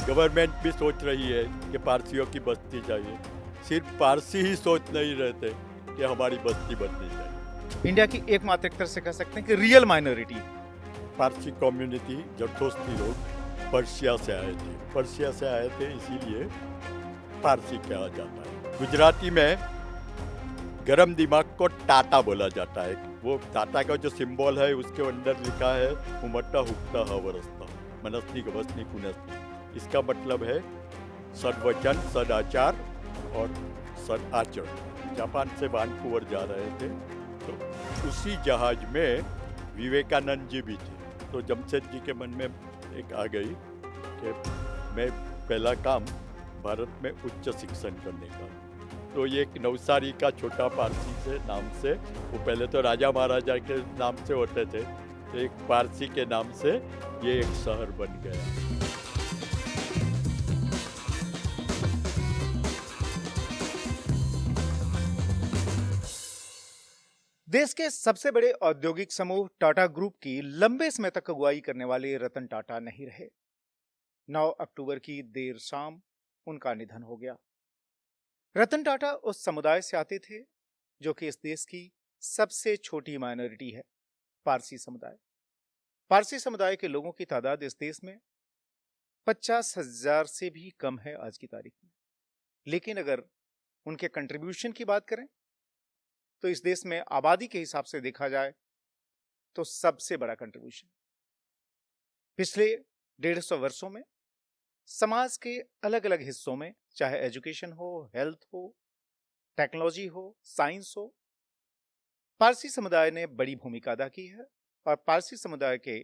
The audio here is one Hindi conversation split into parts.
गवर्नमेंट भी सोच रही है कि पारसियों की बस्ती चाहिए। सिर्फ पारसी ही सोच नहीं रहे थे कि हमारी बस्ती बननी चाहिए। इंडिया की एकमात्र एक तरह से कह सकते हैं कि रियल माइनॉरिटी। पारसी कम्युनिटी जरदोस्ती लोग पर्शिया से आए थे। पर्शिया से आए थे इसीलिए पारसी कहा जाता है। गुजराती में गरम दिमाग को टाटा बोला जाता है। वो टाटा का जो सिंबल है उसके अंदर लिखा है उमट्टा हुक्ता हवरस्ता मनस्नी गवस्नी कुनस्नी। इसका मतलब है सद्वचन, सदाचार और सद आचरण। जापान से वानकूवर जा रहे थे तो उसी जहाज में विवेकानंद जी भी थे। तो जमशेद जी के मन में एक आ गई कि मैं पहला काम भारत में उच्च शिक्षण करने का। तो ये एक नवसारी का छोटा पारसी से नाम से, वो पहले तो राजा महाराजा के नाम से होते थे, तो एक पारसी के नाम से ये एक शहर बन गया। देश के सबसे बड़े औद्योगिक समूह टाटा ग्रुप की लंबे समय तक अगुवाई करने वाले रतन टाटा नहीं रहे। 9 अक्टूबर की देर शाम उनका निधन हो गया। रतन टाटा उस समुदाय से आते थे जो कि इस देश की सबसे छोटी माइनॉरिटी है, पारसी समुदाय। पारसी समुदाय के लोगों की तादाद इस देश में 50,000 से भी कम है आज की तारीख में। लेकिन अगर उनके कंट्रीब्यूशन की बात करें तो इस देश में आबादी के हिसाब से देखा जाए तो सबसे बड़ा कंट्रीब्यूशन पिछले 150 वर्षों में समाज के अलग अलग हिस्सों में, चाहे एजुकेशन हो, हेल्थ हो, टेक्नोलॉजी हो, साइंस हो, पारसी समुदाय ने बड़ी भूमिका अदा की है। और पारसी समुदाय के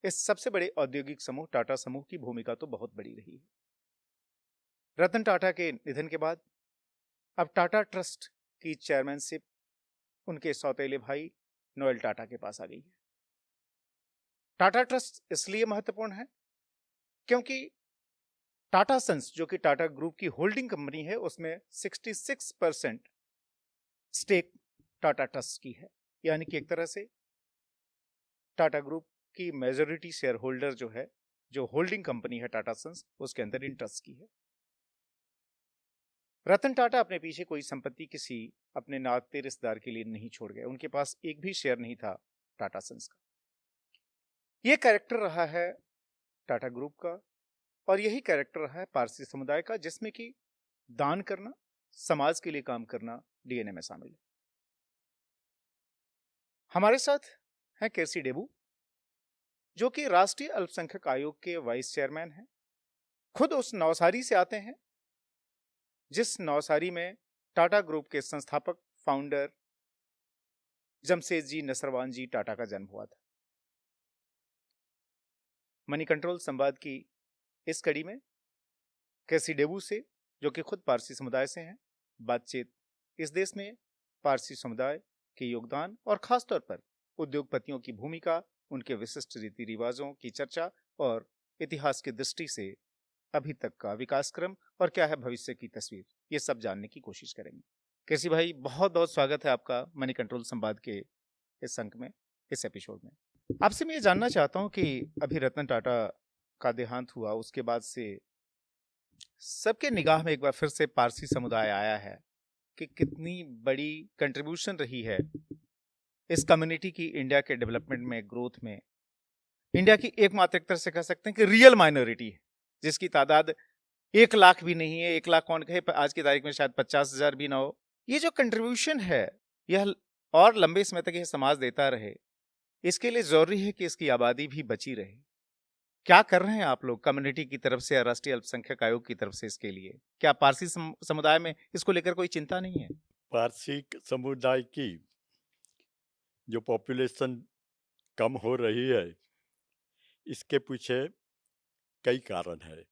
इस सबसे बड़े औद्योगिक समूह टाटा समूह की भूमिका तो बहुत बड़ी रही है। रतन टाटा के निधन के बाद अब टाटा ट्रस्ट की चेयरमैनशिप उनके सौतेले भाई नोएल टाटा के पास आ गई है। टाटा ट्रस्ट इसलिए महत्वपूर्ण है क्योंकि टाटा सन्स जो कि टाटा ग्रुप की होल्डिंग कंपनी है, उसमें 66% स्टेक टाटा ट्रस्ट की है। यानी कि एक तरह से टाटा ग्रुप की मेजोरिटी शेयर होल्डर जो है, जो होल्डिंग कंपनी है टाटा सन्स, उसके अंदर इन ट्रस्ट की है। रतन टाटा अपने पीछे कोई संपत्ति किसी अपने नाते रिश्तेदार के लिए नहीं छोड़ गए। उनके पास एक भी शेयर नहीं था टाटा सन्स का। यह कैरेक्टर रहा है टाटा ग्रुप का और यही कैरेक्टर रहा है पारसी समुदाय का, जिसमें कि दान करना, समाज के लिए काम करना डीएनए में शामिल है। हमारे साथ हैं केसी डेबू जो कि राष्ट्रीय अल्पसंख्यक आयोग के वाइस चेयरमैन हैं। खुद उस नवसारी से आते हैं जिस नवसारी में टाटा ग्रुप के संस्थापक फाउंडर जमशेद जी नसरवान जी टाटा का जन्म हुआ था। मनी कंट्रोल संवाद की इस कड़ी में केसी डेबू से, जो कि खुद पारसी समुदाय से हैं, बातचीत इस देश में पारसी समुदाय के योगदान और खासतौर पर उद्योगपतियों की भूमिका, उनके विशिष्ट रीति रिवाजों की चर्चा और इतिहास की दृष्टि से अभी तक का विकास क्रम और क्या है भविष्य की तस्वीर, ये सब जानने की कोशिश करेंगे। केसी भाई, बहुत बहुत स्वागत है आपका मनी कंट्रोल संवाद के इस अंक में, इस एपिसोड में। आपसे मैं ये जानना चाहता हूँ कि अभी रतन टाटा का देहांत हुआ, उसके बाद से सबके निगाह में एक बार फिर से पारसी समुदाय आया है कि कितनी बड़ी कंट्रीब्यूशन रही है इस कम्युनिटी की इंडिया के डेवलपमेंट में, ग्रोथ में। इंडिया की एकमात्र एक तरह से कह सकते हैं कि रियल माइनॉरिटी है, जिसकी तादाद 1 लाख भी नहीं है। 1 लाख कौन कहे, आज की तारीख में शायद 50,000 भी ना हो। ये जो कंट्रीब्यूशन है, यह और लंबे समय तक यह समाज देता रहे, इसके लिए जरूरी है कि इसकी आबादी भी बची रहे। क्या कर रहे हैं आप लोग कम्युनिटी की तरफ से या राष्ट्रीय अल्पसंख्यक आयोग की तरफ से इसके लिए? क्या पारसी समुदाय में इसको लेकर कोई चिंता नहीं है? पारसी समुदाय की जो पॉपुलेशन कम हो रही है, इसके पीछे कई कारण है।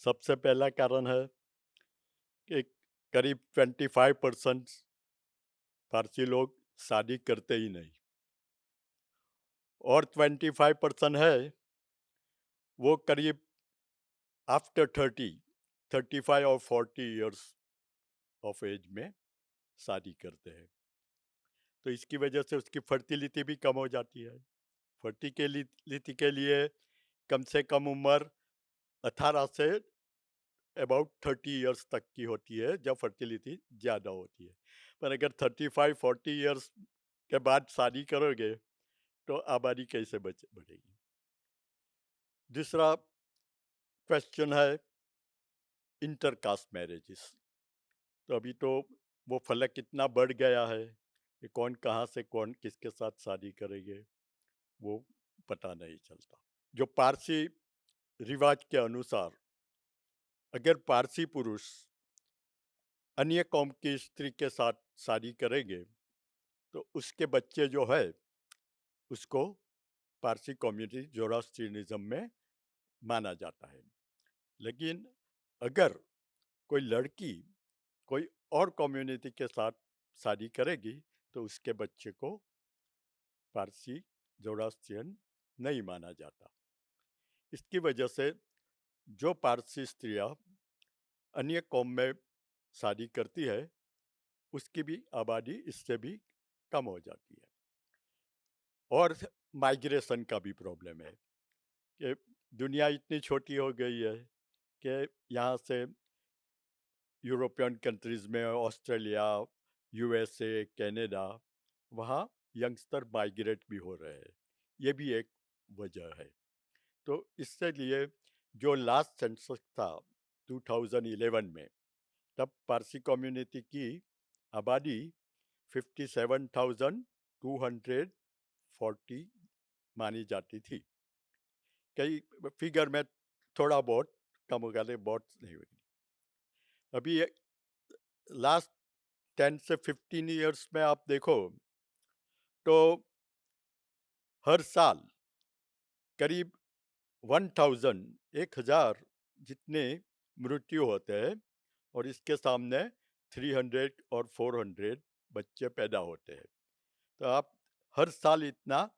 सबसे पहला कारण है कि करीब 25% पारसी लोग शादी करते ही नहीं, और 25% है वो करीब आफ्टर 35 और 40 इयर्स ऑफ एज में शादी करते हैं। तो इसकी वजह से उसकी फर्टिलिटी भी कम हो जाती है। फर्टिलिटी के लिए कम से कम उम्र 18 से अबाउट 30 इयर्स तक की होती है, जब फर्टिलिटी ज़्यादा होती है। पर अगर 35-40 इयर्स के बाद शादी करोगे तो आबादी कैसे बढ़ेगी। दूसरा क्वेश्चन है इंटरकास्ट मैरिजेस। तो अभी तो वो फलक इतना बढ़ गया है कि कौन कहाँ से कौन किसके साथ शादी करेंगे वो पता नहीं चलता। जो पारसी रिवाज के अनुसार अगर पारसी पुरुष अन्य कौम की स्त्री के साथ शादी करेंगे तो उसके बच्चे जो है उसको पारसी कम्युनिटी जोरास्ट्रियनिज्म में माना जाता है। लेकिन अगर कोई लड़की कोई और कम्युनिटी के साथ शादी करेगी तो उसके बच्चे को पारसी जोरास्ट्रियन नहीं माना जाता। इसकी वजह से जो पारसी स्त्रियां अन्य कौम में शादी करती है उसकी भी आबादी इससे भी कम हो जाती है। और माइग्रेशन का भी प्रॉब्लम है कि दुनिया इतनी छोटी हो गई है कि यहाँ से यूरोपियन कंट्रीज़ में ऑस्ट्रेलिया, यूएसए, कनाडा, वहाँ यंगस्टर माइग्रेट भी हो रहे हैं। ये भी एक वजह है। तो इससे लिए जो लास्ट सेंसस था 2011 में, तब पारसी कम्युनिटी की आबादी 57,240 मानी जाती थी। कई फिगर में थोड़ा बहुत कम हो गया, बहुत नहीं हुई। अभी लास्ट 10 से 15 इयर्स में आप देखो तो हर साल करीब 1000 जितने मृत्यु होते हैं और इसके सामने 300 और 400 बच्चे पैदा होते हैं। तो आप हर साल इतना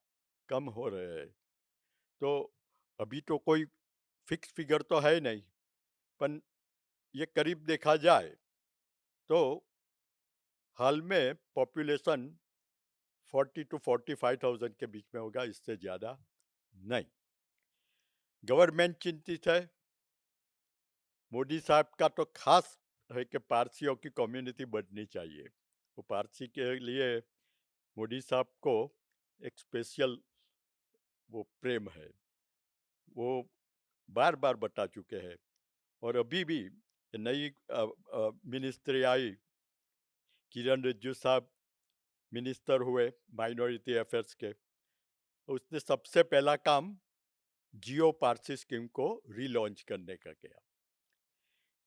कम हो रहे हैं। तो अभी तो कोई फिक्स फिगर तो है नहीं, पर ये करीब देखा जाए तो हाल में पॉपुलेशन 40 to 45,000 के बीच में होगा, इससे ज़्यादा नहीं। गवर्नमेंट चिंतित है। मोदी साहब का तो खास है कि पारसियों की कम्युनिटी बढ़नी चाहिए। वो पारसी के लिए मोदी साहब को एक स्पेशल वो प्रेम है, वो बार बार बता चुके हैं। और अभी भी नई मिनिस्ट्री आई, किरण रिजिजू साहब मिनिस्टर हुए माइनॉरिटी अफेयर्स के, तो उसने सबसे पहला काम जियो पारसी स्कीम को रीलॉन्च करने का किया।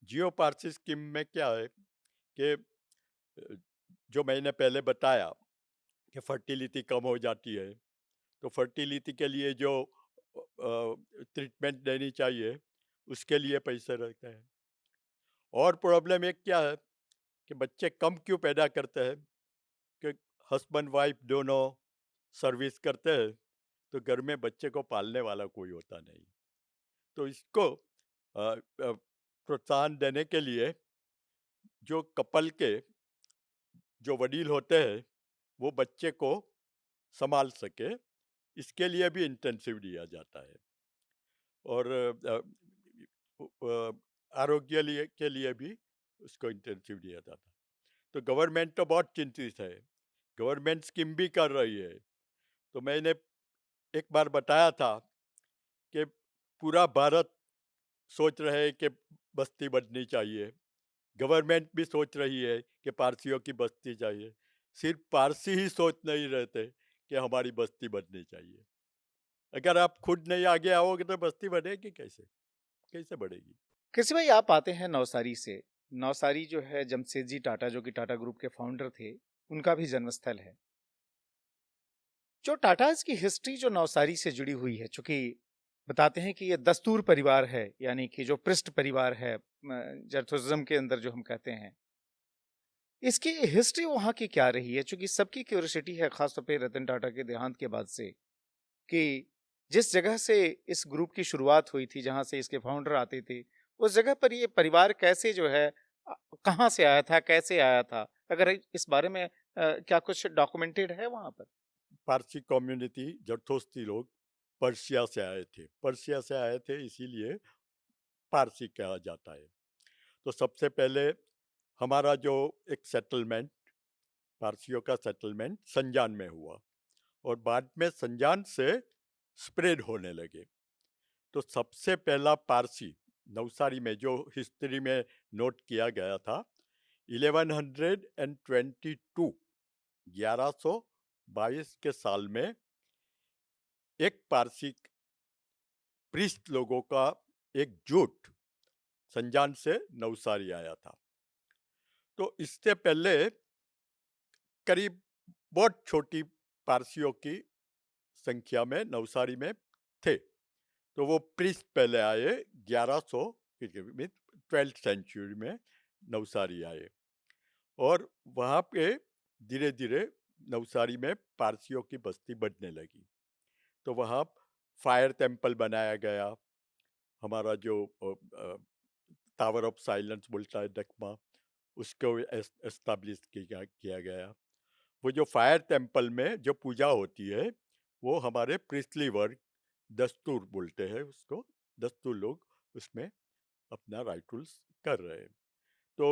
जियो पारसी स्कीम में क्या है कि जो मैंने पहले बताया कि फर्टिलिटी कम हो जाती है, तो फर्टिलिटी के लिए जो ट्रीटमेंट देनी चाहिए उसके लिए पैसे रहते हैं। और प्रॉब्लम एक क्या है कि बच्चे कम क्यों पैदा करते हैं कि हस्बैंड वाइफ दोनों सर्विस करते हैं, तो घर में बच्चे को पालने वाला कोई होता नहीं। तो इसको प्रोत्साहन देने के लिए जो कपल के जो वडील होते हैं वो बच्चे को संभाल सके, इसके लिए भी इंटेंसिव दिया जाता है। और आरोग्य के लिए भी उसको इंटेंसिव दिया जाता है। तो गवर्नमेंट तो बहुत चिंतित है, गवर्नमेंट स्कीम भी कर रही है। तो मैंने एक बार बताया था कि पूरा भारत सोच रहे है कि बस्ती बढ़नी चाहिए, गवर्नमेंट भी सोच रही है कि पारसियों की बस्ती चाहिए। सिर्फ पारसी ही सोच नहीं रहते कि हमारी बस्ती बढ़नी चाहिए। अगर आप खुद नहीं आगे आओगे तो बस्ती बढ़ेगी कैसे, कैसे बढ़ेगी। कृषि भाई, आप आते हैं नवसारी से। नवसारी जो है जमशेद जी टाटा, जो कि टाटा ग्रुप के फाउंडर थे, उनका भी जन्मस्थल है। जो टाटाज की हिस्ट्री जो नवसारी से जुड़ी हुई है, चूंकि बताते हैं कि ये दस्तूर परिवार है, यानी कि जो पृष्ठ परिवार है जरथोजिज्म के अंदर जो हम कहते हैं, इसकी हिस्ट्री वहाँ की क्या रही है? चूंकि सबकी क्यूरियोसिटी है, खासतौर पे रतन टाटा के देहांत के बाद से, कि जिस जगह से इस ग्रुप की शुरुआत हुई थी, जहां से इसके फाउंडर आते थे, उस जगह पर ये परिवार कैसे जो है कहाँ से आया था, कैसे आया था? अगर इस बारे में क्या कुछ डॉक्यूमेंटेड है वहां पर? पारसी कम्युनिटी जरथोस्ती लोग पर्शिया से आए थे, पर्शिया से आए थे इसीलिए पारसी कहा जाता है। तो सबसे पहले हमारा जो एक सेटलमेंट, पारसियों का सेटलमेंट संजान में हुआ और बाद में संजान से स्प्रेड होने लगे। तो सबसे पहला पारसी नवसारी में जो हिस्ट्री में नोट किया गया था 1122 1122 के साल में एक पारसी प्रिस्ट लोगों का एक जुट संजान से नवसारी आया था। तो इससे पहले करीब बहुत छोटी पारसियों की संख्या में नवसारी में थे। तो वो प्रिस्ट पहले आए 1100 में, 12th सेंचुरी में नवसारी आए और वहाँ पे धीरे धीरे नवसारी में पारसियों की बस्ती बढ़ने लगी। तो वहाँ फायर टेम्पल बनाया गया, हमारा जो टावर ऑफ साइलेंस बोलता है डकमा, उसको एस्टाब्लिश किया गया। वो जो फायर टेम्पल में जो पूजा होती है वो हमारे प्रिस्टली वर्ग दस्तूर बोलते हैं उसको, दस्तूर लोग उसमें अपना राइटुल्स कर रहे हैं। तो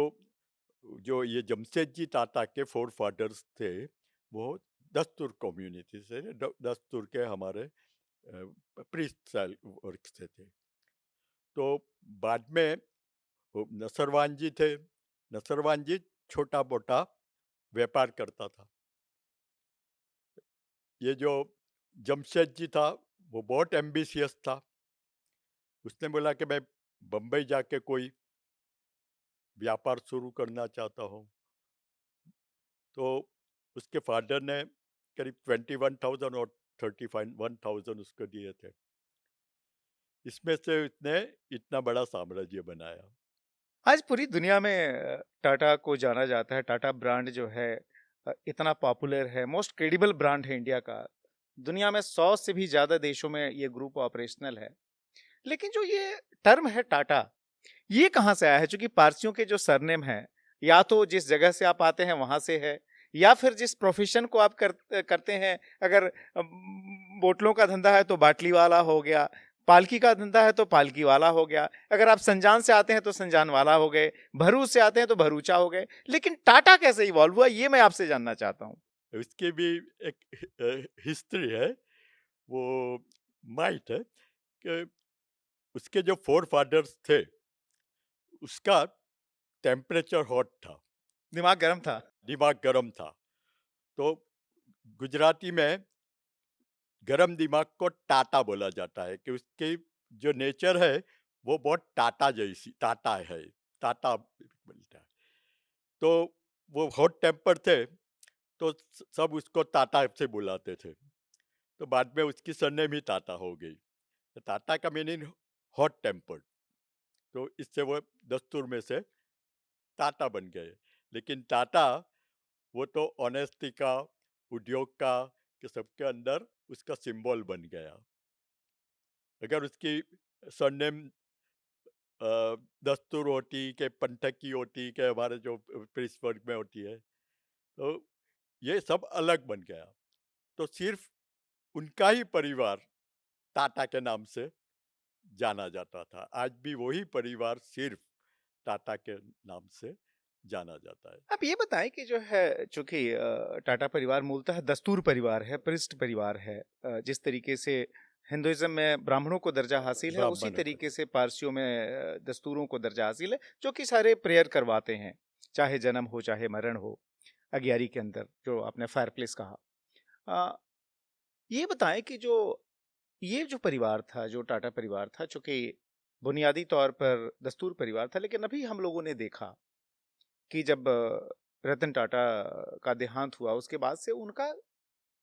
जो ये जमशेदजी टाटा के फोर फादर्स थे वो दस्तूर कम्युनिटी से, दस्तूर के हमारे प्रिस्ट वर्ग से थे। तो बाद में नसरवान जी थे। नसरवान जी छोटा मोटा व्यापार करता था। ये जो जमशेद जी था वो बहुत एम्बिशियस था। उसने बोला कि मैं बम्बई जाके कोई व्यापार शुरू करना चाहता हूँ। तो उसके फादर ने करीब 21,000 और 31,000 उसको दिए थे। इसमें से उसने इतना बड़ा साम्राज्य बनाया। आज पूरी दुनिया में टाटा को जाना जाता है। टाटा ब्रांड जो है इतना पॉपुलर है, मोस्ट क्रेडिबल ब्रांड है इंडिया का। दुनिया में 100 से भी ज्यादा देशों में ये ग्रुप ऑपरेशनल है। लेकिन जो ये टर्म है टाटा, ये कहाँ से आया है? क्योंकि पारसियों के जो सरनेम है, या तो जिस जगह से आप आते हैं वहां से है, या फिर जिस प्रोफेशन को आप करते हैं। अगर बोतलों का धंधा है तो बाटली वाला हो गया, पालकी का धंधा है तो पालकी वाला हो गया, अगर आप संजान से आते हैं तो संजान वाला हो गए, भरूच से आते हैं तो भरूचा हो गए। लेकिन टाटा कैसे इवॉल्व हुआ, ये मैं आपसे जानना चाहता हूँ। उसकी भी एक हिस्ट्री है, वो माइट है कि उसके जो फोर फादर्स थे उसका टेम्परेचर हॉट था, दिमाग गर्म था। दिमाग गर्म था। तो गुजराती में गरम दिमाग को टाटा बोला जाता है कि उसकी जो नेचर है वो बहुत टाटा जैसी, टाटा है, टाटा बोलता है। तो वो हॉट टेम्पर थे तो सब उसको टाटा से बुलाते थे। तो बाद में उसकी सरनेम ही टाटा हो गई। तो टाटा का मीनिंग हॉट टेम्पर्ड, तो इससे वो दस्तूर में से टाटा बन गए। लेकिन टाटा वो तो ऑनेस्टी का, उद्योग का, कि सबके अंदर उसका सिंबल बन गया। अगर उसकी सरनेम दस्तूर होती के पंथक की होती के हमारे जो प्रिंस वर्ग में होती है तो ये सब अलग बन गया। तो सिर्फ उनका ही परिवार टाटा के नाम से जाना जाता था। आज भी वही परिवार सिर्फ टाटा के नाम से जाना जाता है। आप ये बताएं कि जो है, चूंकि टाटा परिवार मूलतः दस्तूर परिवार है, पृष्ठ परिवार है, जिस तरीके से हिंदुइज्म में ब्राह्मणों को दर्जा हासिल है, उसी ब्राह्मण तरीके से पारसियों में दस्तूरों को दर्जा हासिल है, जो कि सारे प्रेयर करवाते हैं, चाहे जन्म हो चाहे मरण हो। अगियारी के अंदर जो आपने फायर प्लेस कहा, अ, ये बताएं कि जो ये जो परिवार था, जो टाटा परिवार था, चूंकि बुनियादी तौर पर दस्तूर परिवार था, लेकिन अभी हम लोगों ने देखा कि जब रतन टाटा का देहांत हुआ, उसके बाद से उनका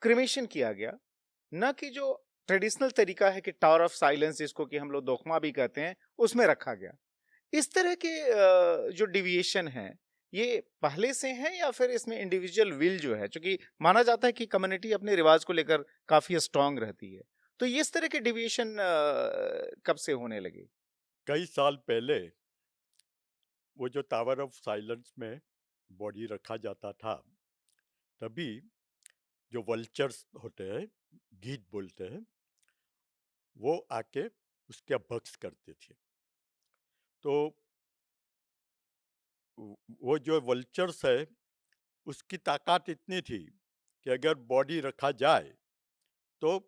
क्रिमेशन किया गया। न कि जो ट्रेडिशनल तरीका है कि टावर ऑफ साइलेंस, जिसको कि हम लोग दोखमा भी कहते हैं, उसमें रखा गया। इस तरह के जो डिविएशन है, ये पहले से है या फिर इसमें इंडिविजुअल विल जो है, क्योंकि माना जाता है कि कम्युनिटी अपने रिवाज को लेकर काफी स्ट्रांग रहती है, तो ये इस तरह के डिविएशन कब से होने लगे? कई साल पहले वो जो टावर ऑफ साइलेंस में बॉडी रखा जाता था तभी जो वल्चर्स होते हैं, गीत बोलते हैं, वो आके उसके भक्स करते थे। तो वो जो वल्चर्स है उसकी ताकत इतनी थी कि अगर बॉडी रखा जाए तो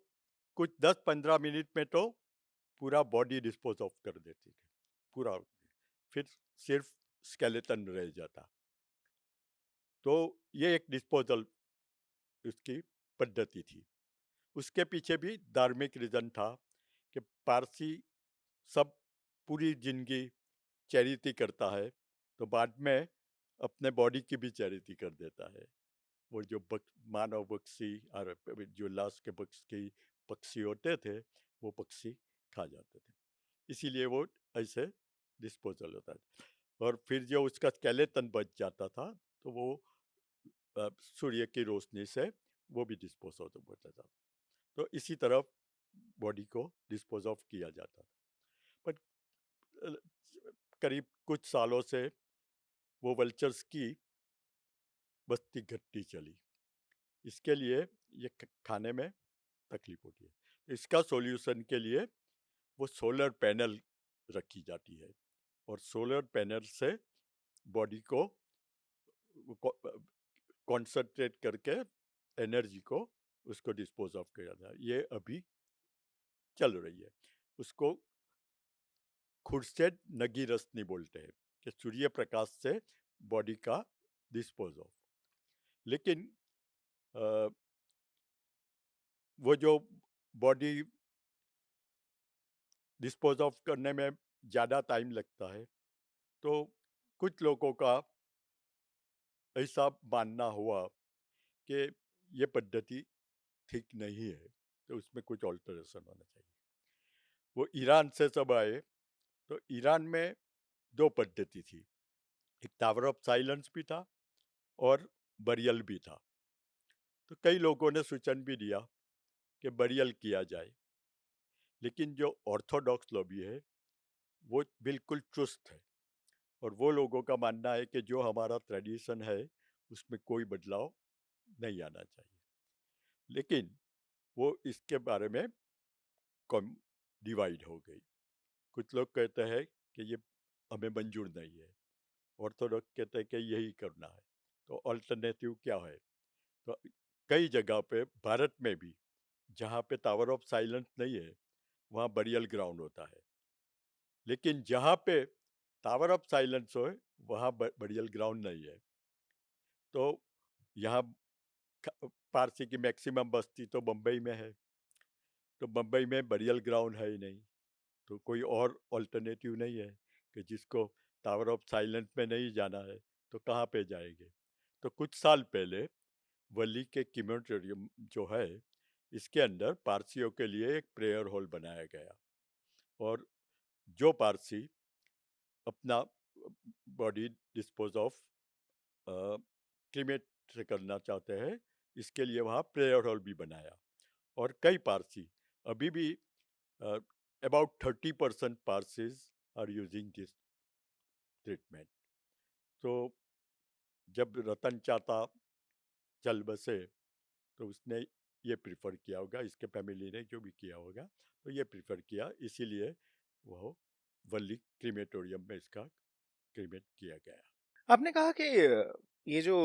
कुछ 10-15 मिनट में तो पूरा बॉडी डिस्पोज ऑफ कर देती थी पूरा, फिर सिर्फ स्केलेटन रह जाता। तो ये एक डिस्पोजल उसकी पद्धति थी। उसके पीछे भी धार्मिक रीजन था कि पारसी सब पूरी जिंदगी चैरिटी करता है तो बाद में अपने बॉडी की भी चैरिटी कर देता है। वो जो मानव पक्षी और जो लाश के पक्षी होते थे वो पक्षी खा जाते थे, इसीलिए वो ऐसे डिस्पोजल होता है। और फिर जो उसका स्केलेटन बच जाता था तो वो सूर्य की रोशनी से वो भी डिस्पोज होता था। तो इसी तरह बॉडी को डिस्पोज ऑफ किया जाता था। पर करीब कुछ सालों से वो वल्चर्स की बस्ती घटती चली, इसके लिए ये खाने में तकलीफ होती है। तो इसका सॉल्यूशन के लिए वो सोलर पैनल रखी जाती है और सोलर पैनल से बॉडी को कॉन्सेंट्रेट करके एनर्जी को उसको डिस्पोज ऑफ किया जाता है। ये अभी चल रही है। उसको खुर्शेद नगी रश्मि बोलते हैं कि सूर्य प्रकाश से बॉडी का डिस्पोज ऑफ। लेकिन वो जो बॉडी डिस्पोज ऑफ करने में ज़्यादा टाइम लगता है तो कुछ लोगों का ऐसा मानना हुआ कि ये पद्धति ठीक नहीं है, तो उसमें कुछ ऑल्टरेशन होना चाहिए। वो ईरान से सब आए तो ईरान में दो पद्धति थी, एक टावर ऑफ साइलेंस भी था और बरियल भी था। तो कई लोगों ने सूचन भी दिया कि बरियल किया जाए, लेकिन जो ऑर्थोडॉक्स लॉबी है वो बिल्कुल चुस्त है और वो लोगों का मानना है कि जो हमारा ट्रेडिशन है उसमें कोई बदलाव नहीं आना चाहिए। लेकिन वो इसके बारे में कम डिवाइड हो गई। कुछ लोग कहते हैं कि ये हमें मंजूर नहीं है, ऑर्थोडॉक्स कहते हैं कि यही करना है। तो अल्टरनेटिव क्या है? तो कई जगह पे भारत में भी जहाँ पे टावर ऑफ साइलेंस नहीं है वहाँ बरियल ग्राउंड होता है, लेकिन जहाँ पे टावर ऑफ साइलेंस हो वहाँ बरियल ग्राउंड नहीं है। तो यहाँ पारसी की मैक्सिमम बस्ती तो बम्बई में है, तो बम्बई में बरियल ग्राउंड है ही नहीं, तो कोई और अल्टरनेटिव नहीं है कि जिसको टावर ऑफ साइलेंस में नहीं जाना है तो कहाँ पे जाएंगे। तो कुछ साल पहले वली के क्रीमेटोरियम जो है इसके अंदर पारसियों के लिए एक प्रेयर हॉल बनाया गया और जो पारसी अपना बॉडी डिस्पोज ऑफ क्रीमेट से करना चाहते हैं इसके लिए वहाँ प्रेयर हॉल भी बनाया। और कई पारसी अभी भी about 30% Parsis are using this treatment. तो जब रतन चाचा चल बसे तो उसने ये प्रिफर किया होगा, इसके फैमिली ने जो भी किया होगा तो ये प्रिफर किया, इसीलिए वो वली क्रीमेटोरियम में इसका क्रीमेट किया गया। आपने कहा कि ये जो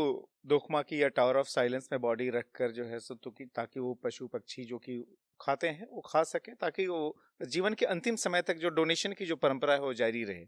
दोखमा की या टावर ऑफ साइलेंस में बॉडी रखकर जो है सो तो कि ताकि वो पशु पक्षी जो कि खाते हैं वो खा सके, ताकि वो जीवन के अंतिम समय तक जो डोनेशन की जो परंपरा है वो जारी रहे।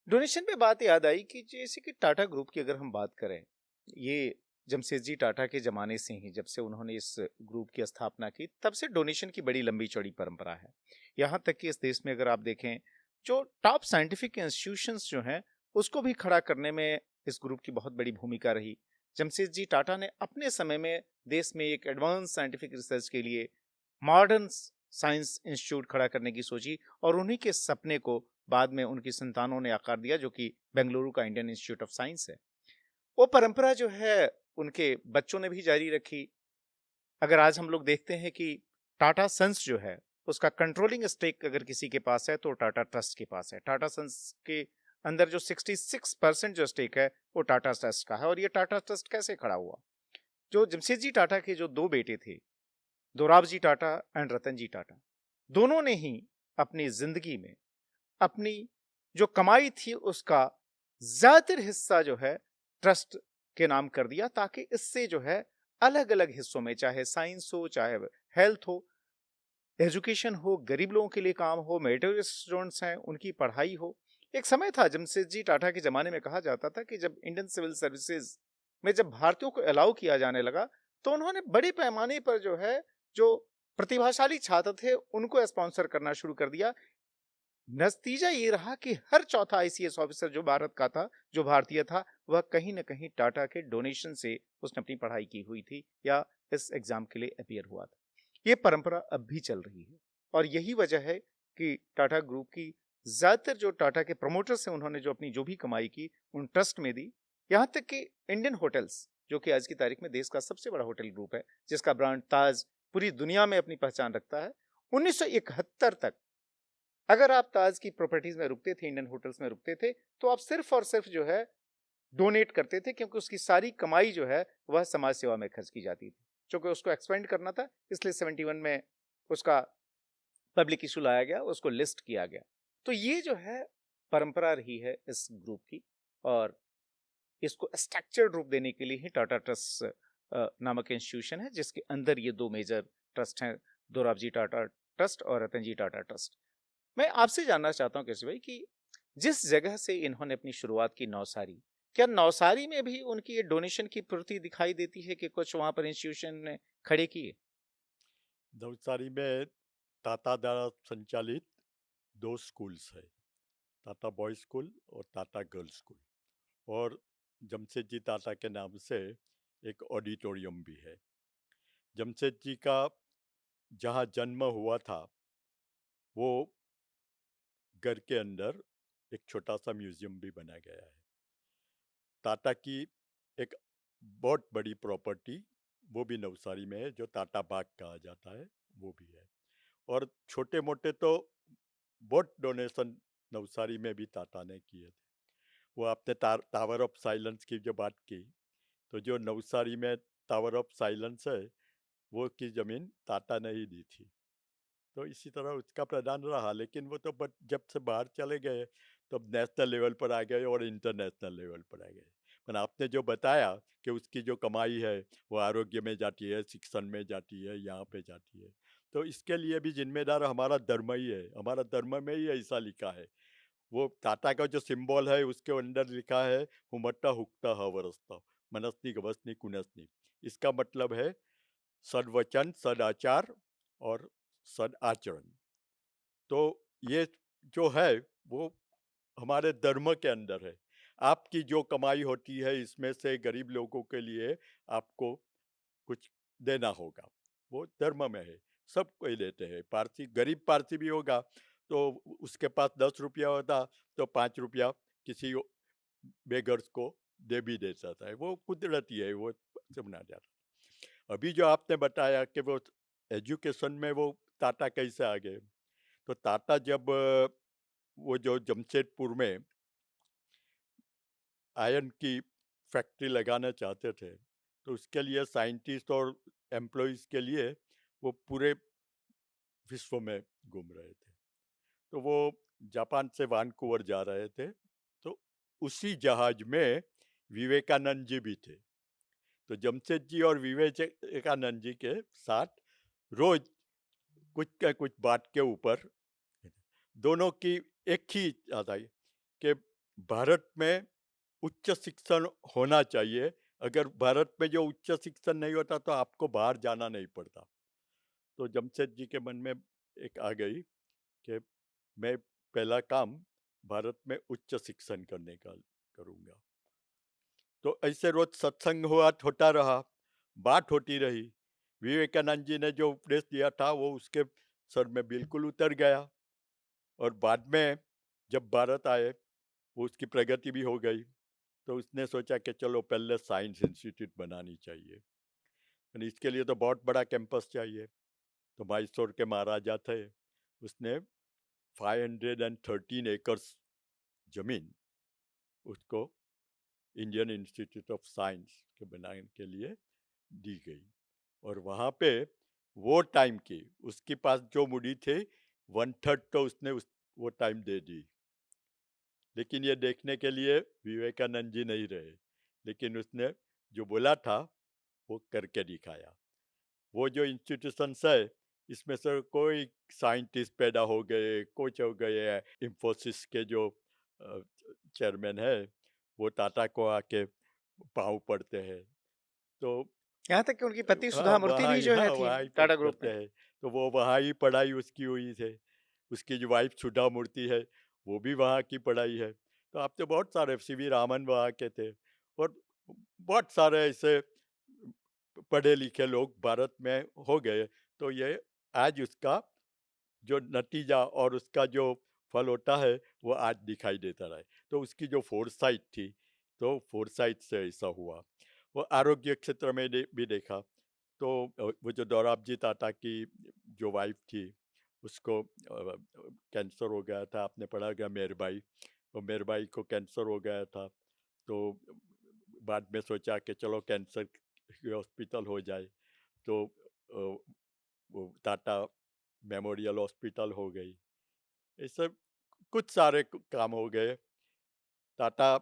डोनेशन पे बात याद आई कि जैसे कि टाटा ग्रुप की अगर हम बात करें, ये जमशेदजी टाटा के जमाने से ही, जब से उन्होंने इस ग्रुप की स्थापना की तब से डोनेशन की बड़ी लंबी चौड़ी परंपरा है। यहाँ तक कि इस देश में अगर आप देखें जो टॉप साइंटिफिक इंस्टीट्यूशंस जो हैं उसको भी खड़ा करने में इस ग्रुप की बहुत बड़ी भूमिका रही। जमशेदजी टाटा ने अपने समय में देश में एक एडवांस साइंटिफिक रिसर्च के लिए मॉडर्न साइंस इंस्टीट्यूट खड़ा करने की सोची और उन्हीं के सपने को बाद में उनकी संतानों ने आकार दिया, जो कि बेंगलुरु का इंडियन इंस्टीट्यूट ऑफ साइंस है। वो परंपरा जो है उनके बच्चों ने भी जारी रखी। अगर आज हम लोग देखते हैं कि टाटा सन्स जो है उसका कंट्रोलिंग स्टेक अगर किसी के पास है तो टाटा ट्रस्ट के पास है। टाटा सन्स के अंदर जो 66% जो स्टेक है वो टाटा ट्रस्ट का है। और ये टाटा ट्रस्ट कैसे खड़ा हुआ? जो जमशेदजी टाटा के जो दो बेटे थे, दोराबजी टाटा एंड रतनजी टाटा, दोनों ने ही अपनी जिंदगी में अपनी जो कमाई थी उसका ज्यादातर हिस्सा जो है ट्रस्ट के नाम कर दिया, ताकि इससे जो है अलग अलग हिस्सों में, चाहे साइंस हो, चाहे हेल्थ हो, एजुकेशन हो, गरीब लोगों के लिए काम हो, मेरिटोरियस स्टूडेंट्स हैं उनकी पढ़ाई हो। एक समय था जमशेदजी टाटा के जमाने में, कहा जाता था कि जब इंडियन सिविल सर्विसेज में जब भारतीयों को अलाउ किया जाने लगा, तो उन्होंने बड़े पैमाने पर जो है, जो प्रतिभाशाली छात्र थे उनको स्पॉन्सर करना शुरू कर दिया। नतीजा ये रहा कि हर चौथा आईसीएस ऑफिसर जो भारत का था, जो भारतीय था, वह कहीं ना कहीं टाटा के डोनेशन से उसने अपनी पढ़ाई की हुई थी या इस एग्जाम के लिए अपियर हुआ था। ये परंपरा अब भी चल रही है, और यही वजह है कि टाटा ग्रुप की ज्यादातर जो टाटा के प्रमोटर्स हैं, उन्होंने जो अपनी जो भी कमाई की उन ट्रस्ट में दी। यहां तक कि इंडियन होटल्स, जो कि आज की तारीख में देश का सबसे बड़ा होटल ग्रुप है, जिसका ब्रांड ताज पूरी दुनिया में अपनी पहचान रखता है, 1971 तक अगर आप ताज की प्रॉपर्टीज में रुकते थे, इंडियन होटल्स में रुकते थे, तो आप सिर्फ और सिर्फ जो है डोनेट करते थे, क्योंकि उसकी सारी कमाई जो है वह समाज सेवा में खर्च की जाती थी। क्योंकि उसको एक्सपेंड करना था, इसलिए 71 में उसका पब्लिक इशू लाया गया, उसको लिस्ट किया गया। तो ये जो है परंपरा रही है इस ग्रुप की, और इसको स्ट्रक्चर्ड रूप देने के लिए ही टाटा ट्रस्ट नामक इंस्टीट्यूशन है, जिसके अंदर ये दो मेजर ट्रस्ट हैं, दोराबजी टाटा ट्रस्ट और रतन जी टाटा ट्रस्ट। मैं आपसे जानना चाहता हूं केसी भाई कि जिस जगह से इन्होंने अपनी शुरुआत की, नौसारी, क्या नौसारी में भी उनकी ये डोनेशन की प्रवृत्ति दिखाई देती है कि कुछ वहां पर इंस्टीट्यूशन ने खड़े किए? नवसारी में टाटा द्वारा संचालित दो स्कूल्स है, टाटा बॉयज स्कूल और टाटा गर्ल्स स्कूल। और जमशेदजी टाटा के नाम से एक ऑडिटोरियम भी है। जमशेदजी का जहाँ जन्म हुआ था, वो घर के अंदर एक छोटा सा म्यूजियम भी बना गया है। टाटा की एक बहुत बड़ी प्रॉपर्टी वो भी नवसारी में है, जो टाटा बाग कहा जाता है, वो भी है। और छोटे मोटे तो बहुत डोनेशन नवसारी में भी टाटा ने किए थे। वो आपने टावर ऑफ साइलेंस की जो बात की, तो जो नवसारी में टावर ऑफ साइलेंस है, वो की ज़मीन टाटा ने ही दी थी। तो इसी तरह उसका प्रदान रहा, लेकिन वो तो बट जब से बाहर चले गए तो अब नेशनल लेवल पर आ गए और इंटरनेशनल लेवल पर आ गए। पर आपने जो बताया कि उसकी जो कमाई है वो आरोग्य में जाती है, शिक्षण में जाती है, यहाँ पे जाती है, तो इसके लिए भी जिम्मेदार हमारा धर्म ही है। हमारा धर्म में ही ऐसा लिखा है। वो टाटा का जो सिंबल है उसके अंदर लिखा है हुमट्टा हुक्ता हवरस्ता मनस्नी गवस्नी कुनस्नी। इसका मतलब है सद्वचन, सदाचार और सद आचरण। तो ये जो है वो हमारे धर्म के अंदर है। आपकी जो कमाई होती है इसमें से गरीब लोगों के लिए आपको कुछ देना होगा, वो धर्म में है। सब कोई देते हैं। पारसी, गरीब पारसी भी होगा तो उसके पास 10 रुपया होता तो 5 रुपया किसी बेगर्स को दे भी दे सकता है। वो कुदरती है, वो समझा जाता। अभी जो आपने बताया कि वो एजुकेशन में वो टाटा कैसे आ गए, तो टाटा जब वो जो जमशेदपुर में आयरन की फैक्ट्री लगाना चाहते थे, तो उसके लिए साइंटिस्ट और एम्प्लॉयज़ के लिए वो पूरे विश्व में घूम रहे थे। तो वो जापान से वैंकूवर जा रहे थे, तो उसी जहाज में विवेकानंद जी भी थे। तो जमशेद जी और विवेकानंद जी के साथ रोज कुछ का कुछ बात के ऊपर दोनों की एक ही इच्छा था कि भारत में उच्च शिक्षण होना चाहिए। अगर भारत में जो उच्च शिक्षण नहीं होता तो आपको बाहर जाना नहीं पड़ता। तो जमशेद जी के मन में एक आ गई कि मैं पहला काम भारत में उच्च शिक्षण करने का करूँगा। तो ऐसे रोज सत्संग हुआ, होता रहा, बात होती रही। विवेकानंद जी ने जो उपदेश दिया था वो उसके सर में बिल्कुल उतर गया। और बाद में जब भारत आए, वो उसकी प्रगति भी हो गई। तो उसने सोचा कि चलो पहले साइंस इंस्टीट्यूट बनानी चाहिए, और इसके लिए तो बहुत बड़ा कैंपस चाहिए। तो मैसूर के महाराजा थे, उसने 513 एकर्स जमीन उसको इंडियन इंस्टीट्यूट ऑफ साइंस के बनाने के लिए दी गई। और वहाँ पे वो टाइम की उसके पास जो मूडी थे 1/3 तो उसने वो टाइम दे दी। लेकिन ये देखने के लिए विवेकानंद जी नहीं रहे, लेकिन उसने जो बोला था वो करके दिखाया। वो जो इंस्टीट्यूशंस है, इसमें से कोई साइंटिस्ट पैदा हो गए, कुछ हो गए हैं। इंफोसिस के जो चेयरमैन है, वो टाटा को आके पाँव पड़ते हैं। तो यहाँ तक कि उनकी पत्नी हाँ, सुधा मूर्ति भी जो है थी वहाँ ही टाटा ग्रुप पढ़ते में। हैं। तो वो वहाँ ही पढ़ाई उसकी हुई है। उसकी जो वाइफ सुधा मूर्ति है, वो भी वहाँ की पढ़ाई है। तो आप तो बहुत सारे सीवी रामन वहाँ के थे, और बहुत सारे ऐसे पढ़े लिखे लोग भारत में हो गए। तो ये आज उसका जो नतीजा और उसका जो फल होता है, वो आज दिखाई देता रहा है। तो उसकी जो फोरसाइट थी, तो फोरसाइट से ऐसा हुआ। वो आरोग्य क्षेत्र में भी देखा। तो वो जो दोराबजी टाटा की जो वाइफ थी, उसको कैंसर हो गया था। आपने पढ़ा होगा मेरबाई, तो मेरबाई को कैंसर हो गया था। तो बाद में सोचा कि चलो कैंसर की हॉस्पिटल हो जाए। तो वो टाटा मेमोरियल हॉस्पिटल हो गई। ये सब कुछ सारे काम हो गए। टाटा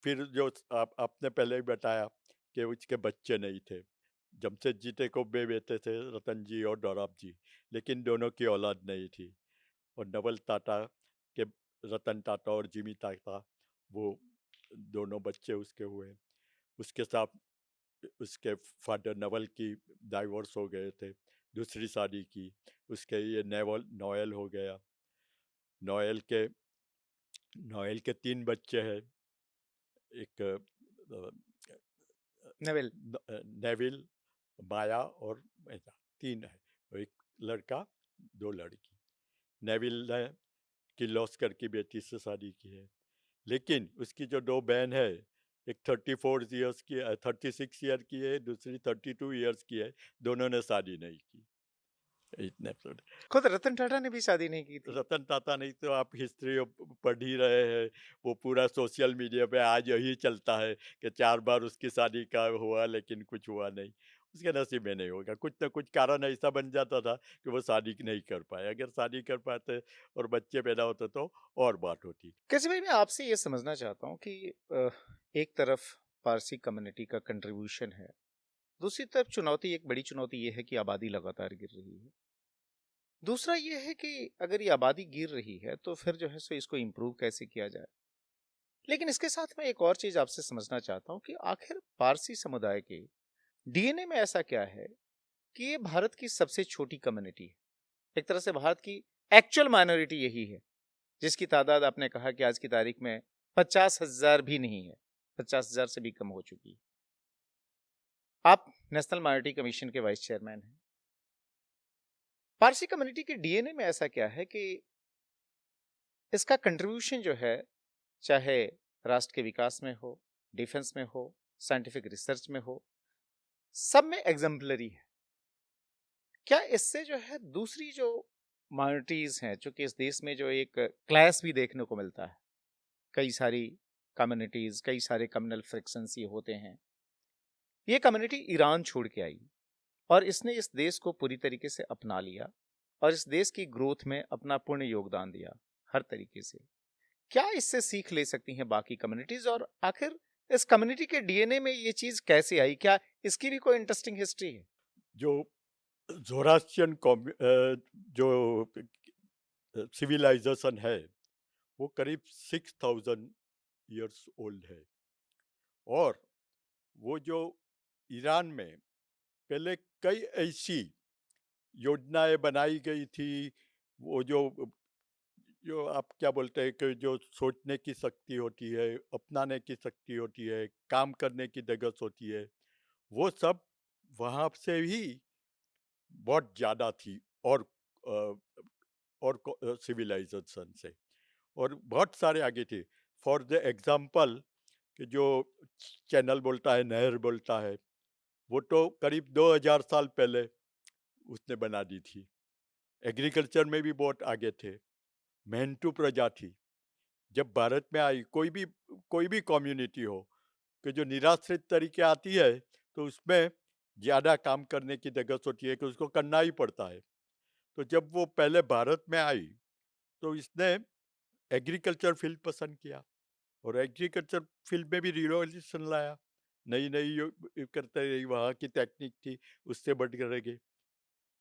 फिर जो आपने पहले ही बताया कि उसके बच्चे नहीं थे। जमशेद जी थे को बे बेटे थे, रतन जी और दोराब जी, लेकिन दोनों की औलाद नहीं थी। और नवल टाटा के, रतन टाटा और जिमी टाटा, वो दोनों बच्चे उसके हुए। उसके साथ उसके फादर नवल की डाइवोर्स हो गए थे, दूसरी शादी की। उसके ये नोएल हो गया। नोएल के नोएल के 3 बच्चे हैं। एक नेविल। नेविल, माया और ऐसा 3 है। एक लड़का, 2 लड़की। नेविल ने किर्लोस्कर की बेटी से शादी की है। लेकिन उसकी जो 2 बहन है, एक 34 ईयर्स की 36 ईयर की है, दूसरी 32 ईयर्स की है। दोनों ने शादी नहीं की। इतने एपिसोड। खुद रतन टाटा ने भी शादी नहीं की थी। रतन टाटा नहीं तो आप हिस्ट्री पढ़ ही रहे हैं। वो पूरा सोशल मीडिया पे आज यही चलता है कि 4 बार उसकी शादी का हुआ, लेकिन कुछ हुआ नहीं। उसके नसीब में नहीं होगा। कुछ ना कुछ कारण ऐसा बन जाता था कि वो शादी नहीं कर पाए। अगर शादी कर पाते और बच्चे पैदा होते तो और बात होती। कैसे भाई, मैं आपसे ये समझना चाहता हूँ कि एक तरफ पारसी कम्युनिटी का कंट्रीब्यूशन है, दूसरी तरफ चुनौती, एक बड़ी चुनौती ये है कि आबादी लगातार गिर रही है। दूसरा ये है कि अगर ये आबादी गिर रही है तो फिर जो है सो इसको इम्प्रूव कैसे किया जाए। लेकिन इसके साथ मैं एक और चीज आपसे समझना चाहता हूँ कि आखिर पारसी समुदाय के डीएनए में ऐसा क्या है कि ये भारत की सबसे छोटी कम्युनिटी है। एक तरह से भारत की एक्चुअल माइनॉरिटी यही है, जिसकी तादाद आपने कहा कि आज की तारीख में 50,000 भी नहीं है, 50,000 से भी कम हो चुकी है। आप नेशनल माइनॉरिटी कमीशन के वाइस चेयरमैन हैं। पारसी कम्युनिटी के डीएनए में ऐसा क्या है कि इसका कंट्रीब्यूशन जो है, चाहे राष्ट्र के विकास में हो, डिफेंस में हो, साइंटिफिक रिसर्च में हो, सब में एग्जाम्पलरी है। क्या इससे जो है दूसरी जो माइनॉरिटीज हैं, चूंकि इस देश में जो एक क्लास भी देखने को मिलता है, कई सारी कम्युनिटीज, कई सारे कम्युनल फ्रिक्शंस ये होते हैं। ये कम्युनिटी ईरान छोड़ के आई और इसने इस देश को पूरी तरीके से अपना लिया और इस देश की ग्रोथ में अपना पूर्ण योगदान दिया हर तरीके से। क्या इससे सीख ले सकती हैं बाकी कम्युनिटीज, और आखिर इस कम्युनिटी के डीएनए में ये चीज कैसे आई? क्या इसकी भी कोई इंटरेस्टिंग हिस्ट्री है? जो ज़ोरास्ट्रियन जो सिविलाइजेशन है, वो करीब 6000 ईयर्स ओल्ड है। और वो जो ईरान में पहले कई ऐसी योजनाएं बनाई गई थी, वो जो जो आप क्या बोलते हैं कि जो सोचने की शक्ति होती है, अपनाने की शक्ति होती है, काम करने की दगस होती है, वो सब वहाँ से ही बहुत ज़्यादा थी। अ, और सिविलाइजेशन से और बहुत सारे आगे थे। फॉर द एग्जाम्पल कि जो चैनल बोलता है, नहर बोलता है, वो तो करीब 2000 साल पहले उसने बना दी थी। एग्रीकल्चर में भी बहुत आगे थे। मेहनतू प्रजा थी। जब भारत में आई, कोई भी कम्युनिटी हो कि जो निराश्रित तरीके आती है, तो उसमें ज़्यादा काम करने की दगस होती है कि उसको करना ही पड़ता है। तो जब वो पहले भारत में आई, तो इसने एग्रीकल्चर फील्ड पसंद किया और एग्रीकल्चर फील्ड में भी रिवॉल्यूशन लाया। नई नई करते रही, वहाँ की टेक्निक थी, उससे बढ़ कर गए।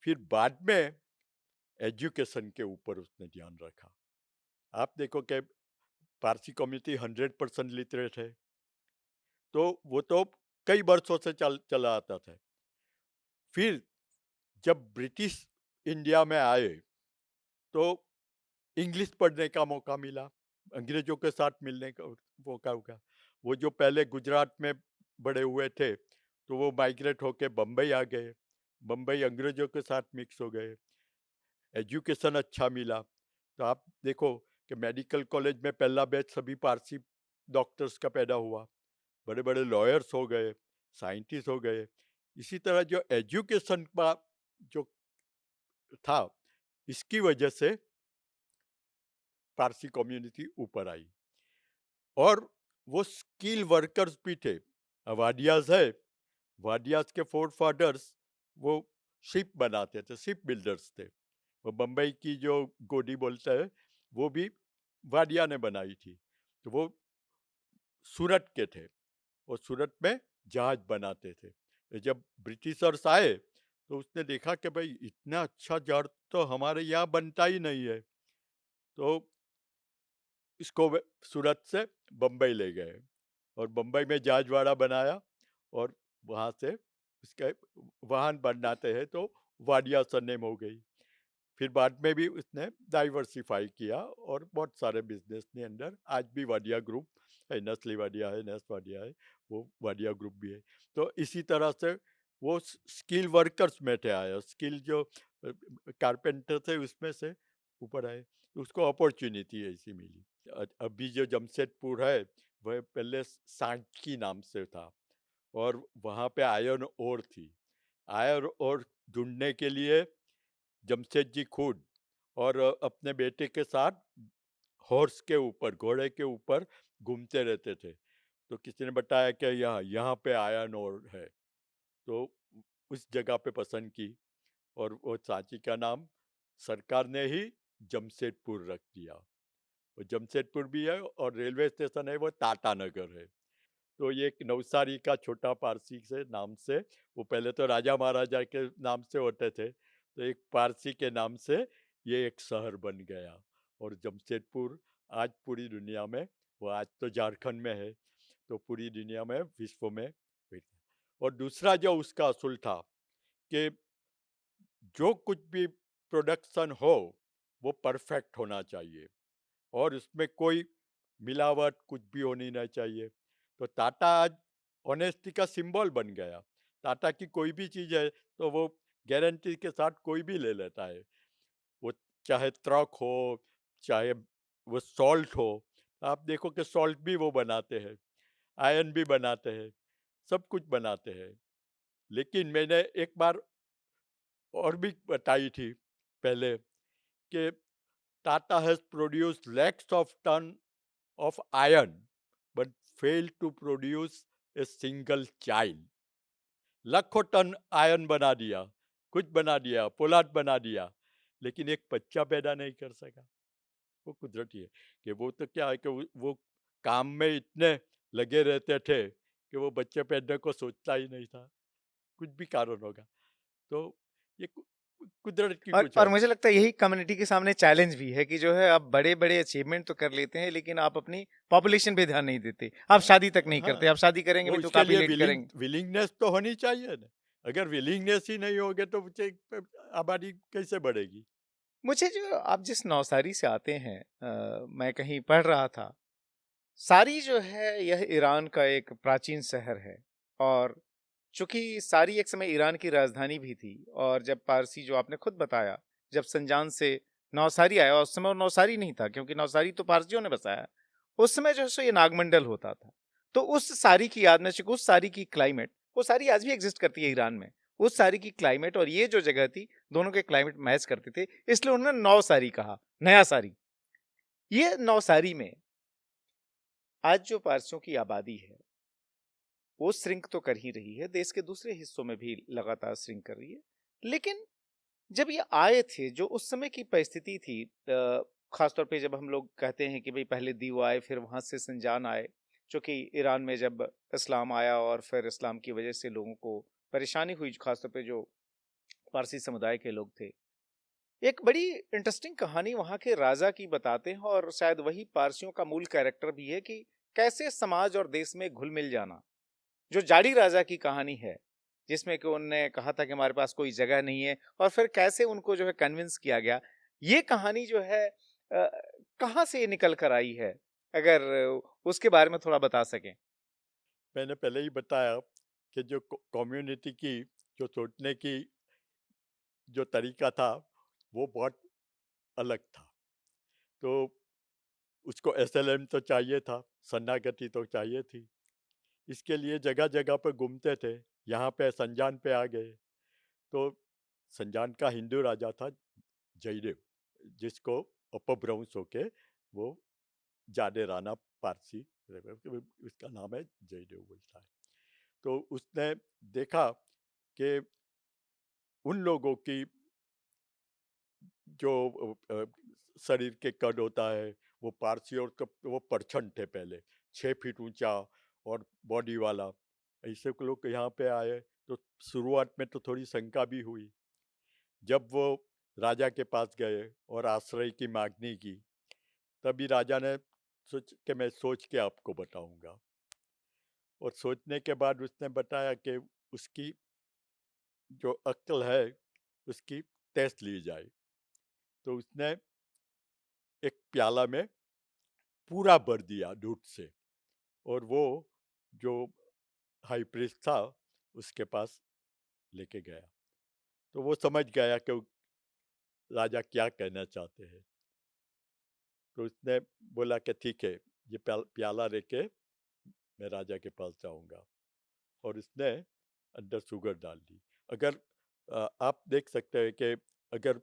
फिर बाद में एजुकेशन के ऊपर उसने ध्यान रखा। आप देखो कि पारसी कम्युनिटी 100% लिटरेट है, तो वो तो कई वर्षों से चला आता था। फिर जब ब्रिटिश इंडिया में आए तो इंग्लिश पढ़ने का मौका मिला, अंग्रेजों के साथ मिलने का मौका होगा। वो जो पहले गुजरात में बड़े हुए थे, तो वो माइग्रेट होके बम्बई आ गए, बम्बई अंग्रेजों के साथ मिक्स हो गए, एजुकेशन अच्छा मिला। तो आप देखो कि मेडिकल कॉलेज में पहला बैच सभी पारसी डॉक्टर्स का पैदा हुआ, बड़े बड़े लॉयर्स हो गए, साइंटिस्ट हो गए। इसी तरह जो एजुकेशन का जो था, इसकी वजह से पारसी कम्युनिटी ऊपर आई। और वो स्किल वर्कर्स भी थे। वाडियाज है, वाडियाज के फोर फादर्स वो शिप बनाते थे, शिप बिल्डर्स थे। वो बम्बई की जो गोडी बोलते हैं, वो भी वाडिया ने बनाई थी। तो वो सूरत के थे और सूरत में जहाज बनाते थे। तो जब ब्रिटिशर्स आए तो उसने देखा कि भाई इतना अच्छा जहाज तो हमारे यहाँ बनता ही नहीं है, तो इसको सूरत से बम्बई ले गए और बम्बई में जहाजवाड़ा बनाया और वहाँ से उसके वाहन बनाते हैं, तो वाडिया सरनेम हो गई। फिर बाद में भी उसने डाइवर्सिफाई किया और बहुत सारे बिजनेस के अंदर आज भी वाडिया ग्रुप है, नस्ली वाडिया है, नेस वाडिया है, वो वाडिया ग्रुप भी है। तो इसी तरह से वो स्किल वर्कर्स में थे आया, स्किल जो कारपेंटर थे उसमें से ऊपर आए, तो उसको अपॉर्चुनिटी ऐसी मिली। अभी जो जमशेदपुर है वह पहले सांची नाम से था और वहाँ पे आयरन ओर थी। आयरन ओर ढूंढने के लिए जमशेद जी खुद और अपने बेटे के साथ हॉर्स के ऊपर, घोड़े के ऊपर घूमते रहते थे। तो किसी ने बताया कि यहाँ यहाँ पे आयरन ओर है, तो उस जगह पे पसंद की और वो सांची का नाम सरकार ने ही जमशेदपुर रख दिया। वो जमशेदपुर भी है और रेलवे स्टेशन है वो टाटा नगर है। तो ये एक नवसारी का छोटा पारसी से नाम से, वो पहले तो राजा महाराजा के नाम से होते थे, तो एक पारसी के नाम से ये एक शहर बन गया। और जमशेदपुर आज पूरी दुनिया में, वो आज तो झारखंड में है, तो पूरी दुनिया में, विश्व में। और दूसरा जो उसका असूल था कि जो कुछ भी प्रोडक्शन हो वो परफेक्ट होना चाहिए और उसमें कोई मिलावट कुछ भी होनी नहीं चाहिए। तो टाटा आज ऑनेस्टी का सिंबल बन गया। टाटा की कोई भी चीज़ है तो वो गारंटी के साथ कोई भी ले लेता है। वो चाहे ट्रक हो, चाहे वो सॉल्ट हो, आप देखो कि सॉल्ट भी वो बनाते हैं, आयरन भी बनाते हैं, सब कुछ बनाते हैं। लेकिन मैंने एक बार और भी बताई थी पहले कि Tata has produced lakhs of ton of iron but failed to produce a single child। लाखों टन आयरन बना दिया, कुछ बना दिया, पोलाद बना दिया, लेकिन एक बच्चा पैदा नहीं कर सका। वो कुदरती है कि वो तो क्या है कि वो काम में इतने लगे रहते थे कि वो बच्चे पैदा को सोचता ही नहीं था, कुछ भी कारण होगा। तो ये कुदरत की कुछ और है। मुझे लगता है यही कम्युनिटी के सामने चैलेंज भी है कि जो है आप बड़े बड़े अचीवमेंट तो कर लेते हैं लेकिन आप अपनी पॉपुलेशन पे ध्यान नहीं देते, आप हाँ, शादी तक नहीं हाँ, करते, आप शादी करेंगे वो भी तो इसके काफी लिए लेट करेंगे। विलिंगनेस तो होनी चाहिए ना। अगर विलिंगनेस ही नहीं होगे तो आबादी कैसे बढ़ेगी। मुझे जो आप जिस नौसारी से आते हैं, मैं कहीं पढ़ रहा था, सारी जो है यह ईरान का एक प्राचीन शहर है और चूंकि सारी एक समय ईरान की राजधानी भी थी और जब पारसी जो आपने खुद बताया जब संजान से नौसारी आया, उस समय वो नौसारी नहीं था क्योंकि नौसारी तो पारसियों ने बसाया, उस समय जो है सो ये नागमंडल होता था। तो उस सारी की याद में चूंकि उस सारी की क्लाइमेट, वो सारी आज भी एग्जिस्ट करती है ईरान में, उस सारी की क्लाइमेट और ये जो जगह थी दोनों के क्लाइमेट मैच करते थे, इसलिए उन्होंने नौसारी कहा, नया सारी। ये नौसारी में आज जो पारसियों की आबादी है वो श्रिंक तो कर ही रही है, देश के दूसरे हिस्सों में भी लगातार श्रिंक कर रही है। लेकिन जब ये आए थे, जो उस समय की परिस्थिति थी, खासतौर पे जब हम लोग कहते हैं कि भाई पहले दीव आए फिर वहाँ से संजान आए, चूँकि ईरान में जब इस्लाम आया और फिर इस्लाम की वजह से लोगों को परेशानी हुई, खासतौर पे जो पारसी समुदाय के लोग थे। एक बड़ी इंटरेस्टिंग कहानी वहाँ के राजा की बताते हैं और शायद वही पारसियों का मूल कैरेक्टर भी है कि कैसे समाज और देश में घुल मिल जाना। जो जाड़ी राजा की कहानी है, जिसमें कि उन्होंने कहा था कि हमारे पास कोई जगह नहीं है और फिर कैसे उनको जो है कन्विंस किया गया। ये कहानी जो है कहाँ से निकल कर आई है? अगर उसके बारे में थोड़ा बता सकें। मैंने पहले ही बताया कि जो कम्युनिटी की जो सोचने की जो तरीका था वो बहुत अलग था। तो उसको एसएलएम तो चाहिए था, शरणागति तो चाहिए थी। इसके लिए जगह जगह पर घूमते थे। यहाँ पे संजान पे आ गए तो संजान का हिंदू राजा था जयदेव, जिसको अपभ्रंश होके वो जाडे राणा पारसी, उसका नाम है जयदेव बोलता है। तो उसने देखा कि उन लोगों की जो शरीर के कद होता है वो पारसी और वो परछन थे पहले, 6 फीट ऊंचा और बॉडी वाला। ऐसे लोग यहाँ पे आए तो शुरुआत में तो थोड़ी शंका भी हुई। जब वो राजा के पास गए और आश्रय की मांगनी की, तभी राजा ने मैं सोच के आपको बताऊंगा। और सोचने के बाद उसने बताया कि उसकी जो अक्ल है उसकी टेस्ट ली जाए। तो उसने एक प्याला में पूरा भर दिया दूध से, और वो जो हाई प्रीस्ट था उसके पास लेके गया। तो वो समझ गया कि राजा क्या कहना चाहते हैं। तो उसने बोला कि ठीक है, ये प्याला लेके मैं राजा के पास जाऊंगा। और उसने अंदर शुगर डाल दी। अगर आप देख सकते हैं कि अगर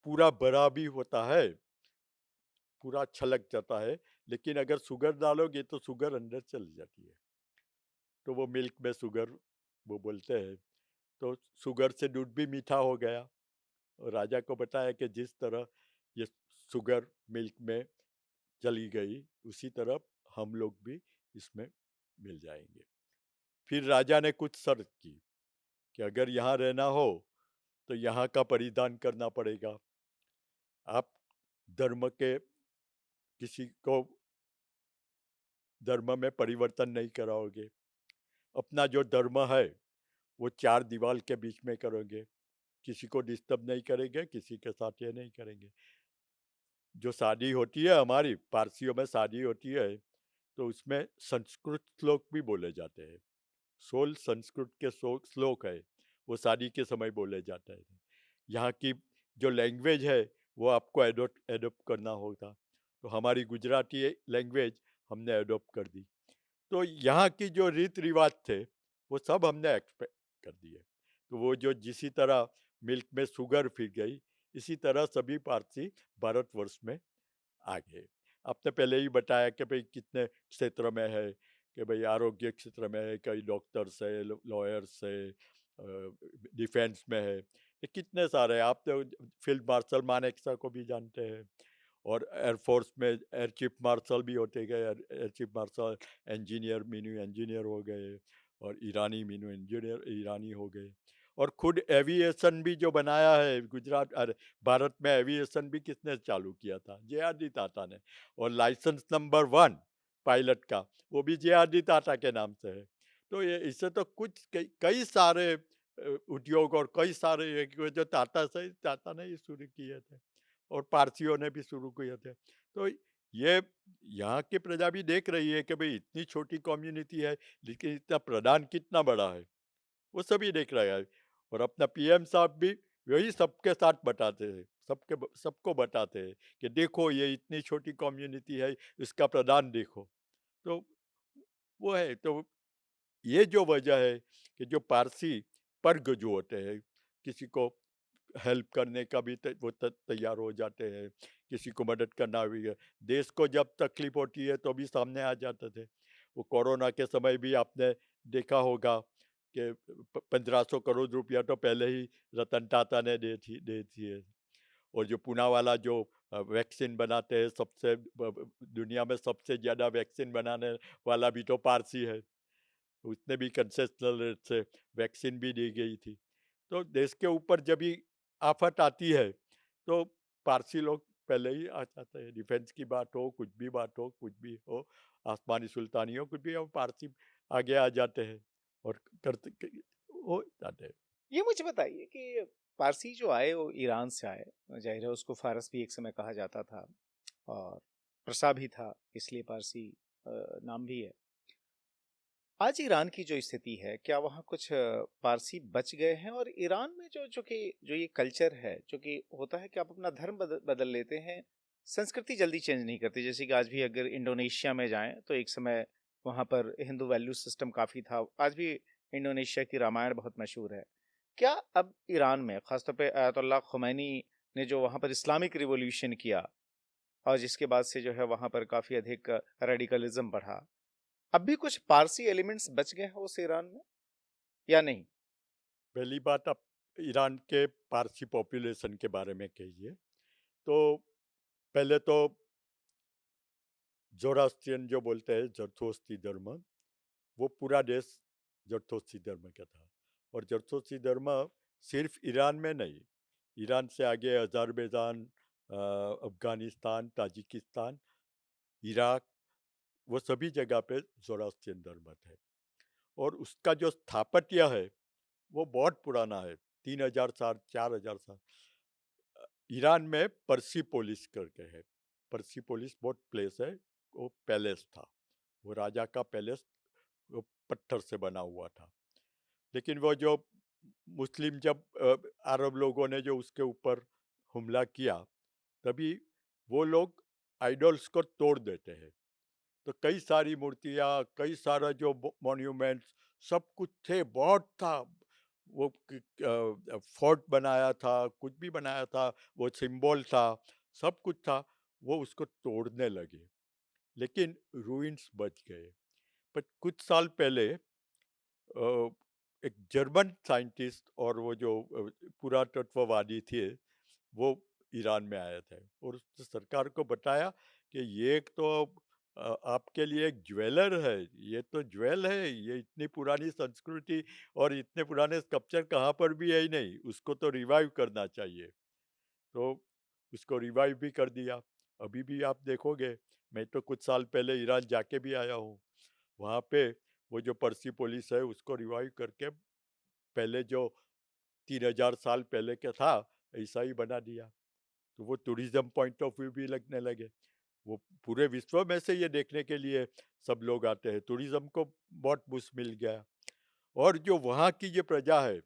पूरा भरा भी होता है, पूरा छलक जाता है, लेकिन अगर शुगर डालोगे तो शुगर अंदर चली जाती है। तो वो मिल्क में शुगर वो बोलते हैं। तो शुगर से दूध भी मीठा हो गया। और राजा को बताया कि जिस तरह ये शुगर मिल्क में चली गई, उसी तरह हम लोग भी इसमें मिल जाएंगे। फिर राजा ने कुछ शर्त की कि अगर यहाँ रहना हो तो यहाँ का परिधान करना पड़ेगा। आप धर्म के किसी को धर्म में परिवर्तन नहीं कराओगे। अपना जो धर्म है वो चार दीवार के बीच में करोगे। किसी को डिस्टर्ब नहीं करेंगे, किसी के साथ ये नहीं करेंगे। जो शादी होती है हमारी पारसियों में शादी होती है, तो उसमें संस्कृत श्लोक भी बोले जाते हैं। 16 संस्कृत के श्लोक है, वो शादी के समय बोले जाते हैं। यहाँ की जो लैंग्वेज है वो आपको एडोप्ट करना होगा। तो हमारी गुजराती लैंग्वेज हमने एडोप्ट कर दी। तो यहाँ की जो रीत रिवाज थे वो सब हमने एक्सपेक्ट कर दिए। तो वो जो जिसी तरह मिल्क में शुगर फिर गई, इसी तरह सभी पारसी भारतवर्ष में आ गए। आपने पहले ही बताया कि भाई कितने क्षेत्र में है, कि भाई आरोग्य क्षेत्र में है, कई डॉक्टर्स है, लॉयर्स है, डिफेंस में है, ये कितने सारे। आप तो फील्ड मार्शल मानेकशा को भी जानते हैं। और एयरफोर्स में एयर चीफ मार्शल भी होते गए, air chief marshal engineer Meenu engineer हो गए, और ईरानी मीनू इंजीनियर ईरानी हो गए। और खुद एविएशन भी जो बनाया है गुजरात, अरे भारत में एविएशन भी किसने चालू किया था? जे आर डी टाटा ने। और लाइसेंस नंबर 1 पायलट का वो भी जे आर डी टाटा के नाम से है। तो ये इससे तो कुछ कई सारे उद्योग और कई सारे जो टाटा ने ही शुरू किए थे, और पारसियों ने भी शुरू किए थे। तो ये यहाँ की प्रजा भी देख रही है कि भाई इतनी छोटी कम्युनिटी है, लेकिन इतना प्रदान कितना बड़ा है, वो सभी देख रहे हैं। और अपना पीएम साहब भी वही सबके साथ बताते हैं, सबको बताते हैं कि देखो ये इतनी छोटी कम्युनिटी है, इसका प्रदान देखो। तो वो है। तो ये जो वजह है कि जो पारसी वर्ग जो होते हैं, किसी को हेल्प करने का भी वो तैयार हो जाते हैं, किसी को मदद करना भी है। देश को जब तकलीफ होती है तो भी सामने आ जाते थे। वो कोरोना के समय भी आपने देखा होगा कि 1500 करोड़ रुपया तो पहले ही रतन टाटा ने दे थी है। और जो पूना वाला जो वैक्सीन बनाते हैं, सबसे दुनिया में सबसे ज़्यादा वैक्सीन बनाने वाला भी तो पारसी है। उसने भी कंसेशनल रेट से वैक्सीन भी दी गई थी। तो देश के ऊपर जब भी आफत आती है तो पारसी लोग पहले ही आ जाते हैं। डिफेंस की बात हो, कुछ भी बात हो, कुछ भी हो, आसमानी सुल्तानी हो, कुछ भी हो, पारसी आगे आ जाते हैं और करते हो जाते हैं। ये मुझे बताइए कि पारसी जो आए वो ईरान से आए, जाहिर है उसको फारस भी एक समय कहा जाता था और प्रसा भी था, इसलिए पारसी नाम भी है। आज ईरान की जो स्थिति है, क्या वहाँ कुछ पारसी बच गए हैं? और ईरान में जो ये कल्चर है, जो कि होता है कि आप अपना धर्म बदल लेते हैं, संस्कृति जल्दी चेंज नहीं करते। जैसे कि आज भी अगर इंडोनेशिया में जाएं तो एक समय वहाँ पर हिंदू वैल्यू सिस्टम काफ़ी था। आज भी इंडोनेशिया की रामायण बहुत मशहूर है। क्या अब ईरान में खासतौर पे आयतुल्लाह खुमैनी ने जो वहाँ पर इस्लामिक रिवॉल्यूशन किया और जिसके बाद से जो है वहाँ पर काफ़ी अधिक रेडिकलिज्म बढ़ा, अब भी कुछ पारसी एलिमेंट्स बच गए हैं उस ईरान में या नहीं? पहली बात आप ईरान के पारसी पॉपुलेशन के बारे में कहिए। तो पहले तो जोरास्ट्रियन जो बोलते हैं, जरथोस्ती धर्म, वो पूरा देश जरथोस्ती धर्म का था। और जरथोस्ती धर्म सिर्फ ईरान में नहीं, ईरान से आगे अज़रबैजान, अफगानिस्तान, ताजिकिस्तान, इराक, वो सभी जगह पे जोरास्ट्रियन धर्म है। और उसका जो स्थापत्य है वो बहुत पुराना है, 3000 साल, 4000 साल। ईरान में पर्सीपोलिस करके है। पर्सीपोलिस बहुत प्लेस है, वो पैलेस था, वो राजा का पैलेस, वो पत्थर से बना हुआ था। लेकिन वो जो मुस्लिम जब अरब लोगों ने जो उसके ऊपर हमला किया, तभी वो लोग आइडल्स को तोड़ देते हैं। तो कई सारी मूर्तियाँ, कई सारा जो मॉन्यूमेंट्स, सब कुछ थे, बहुत था। वो फोर्ट बनाया था, कुछ भी बनाया था, वो सिंबल था, सब कुछ था, वो उसको तोड़ने लगे। लेकिन रूइंस बच गए। पर कुछ साल पहले एक जर्मन साइंटिस्ट और वो जो पुरातत्ववादी थे, वो ईरान में आए थे और उसने सरकार को बताया कि ये एक तो आपके लिए एक ज्वेलर है, ये तो ज्वेल है, ये इतनी पुरानी संस्कृति और इतने पुराने स्कल्पचर कहाँ पर भी है ही नहीं, उसको तो रिवाइव करना चाहिए। तो उसको रिवाइव भी कर दिया। अभी भी आप देखोगे, मैं तो कुछ साल पहले ईरान जाके भी आया हूँ, वहाँ पे वो जो पर्सिपोलिस है उसको रिवाइव करके पहले जो 3000 साल पहले का था ऐसा ही बना दिया। तो वो टूरिज्म पॉइंट ऑफ व्यू भी लगने लगे। वो पूरे विश्व में से ये देखने के लिए सब लोग आते हैं। टूरिज्म को बहुत बूस्ट मिल गया। और जो वहाँ की जो प्रजा है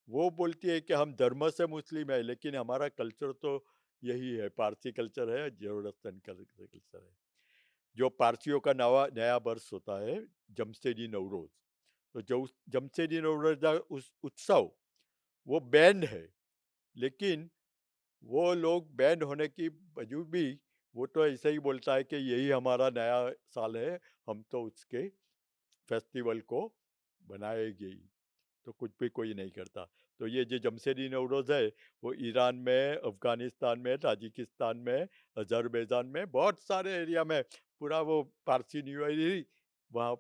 वो बोलती है कि हम धर्म से मुस्लिम है, लेकिन हमारा कल्चर तो यही है, पारसी कल्चर है, जोरडस्तान कल्चर है। जो पारसियों का नवा नया वर्ष होता है, जमशेदी नवरोज, तो जो जमशेदी नवरोज का उस उत्सव वो बैंड है। लेकिन वो लोग बैंड होने की वजूद भी वो तो ऐसे ही बोलता है कि यही हमारा नया साल है, हम तो उसके फेस्टिवल को बनाएंगे ही। तो कुछ भी कोई नहीं करता। तो ये जो जमशेदी नवरोज़ है वो ईरान में, अफ़गानिस्तान में, ताजिकिस्तान में, अज़रबैजान में, बहुत सारे एरिया में पूरा वो पारसी न्यू ईयर ही वहाँ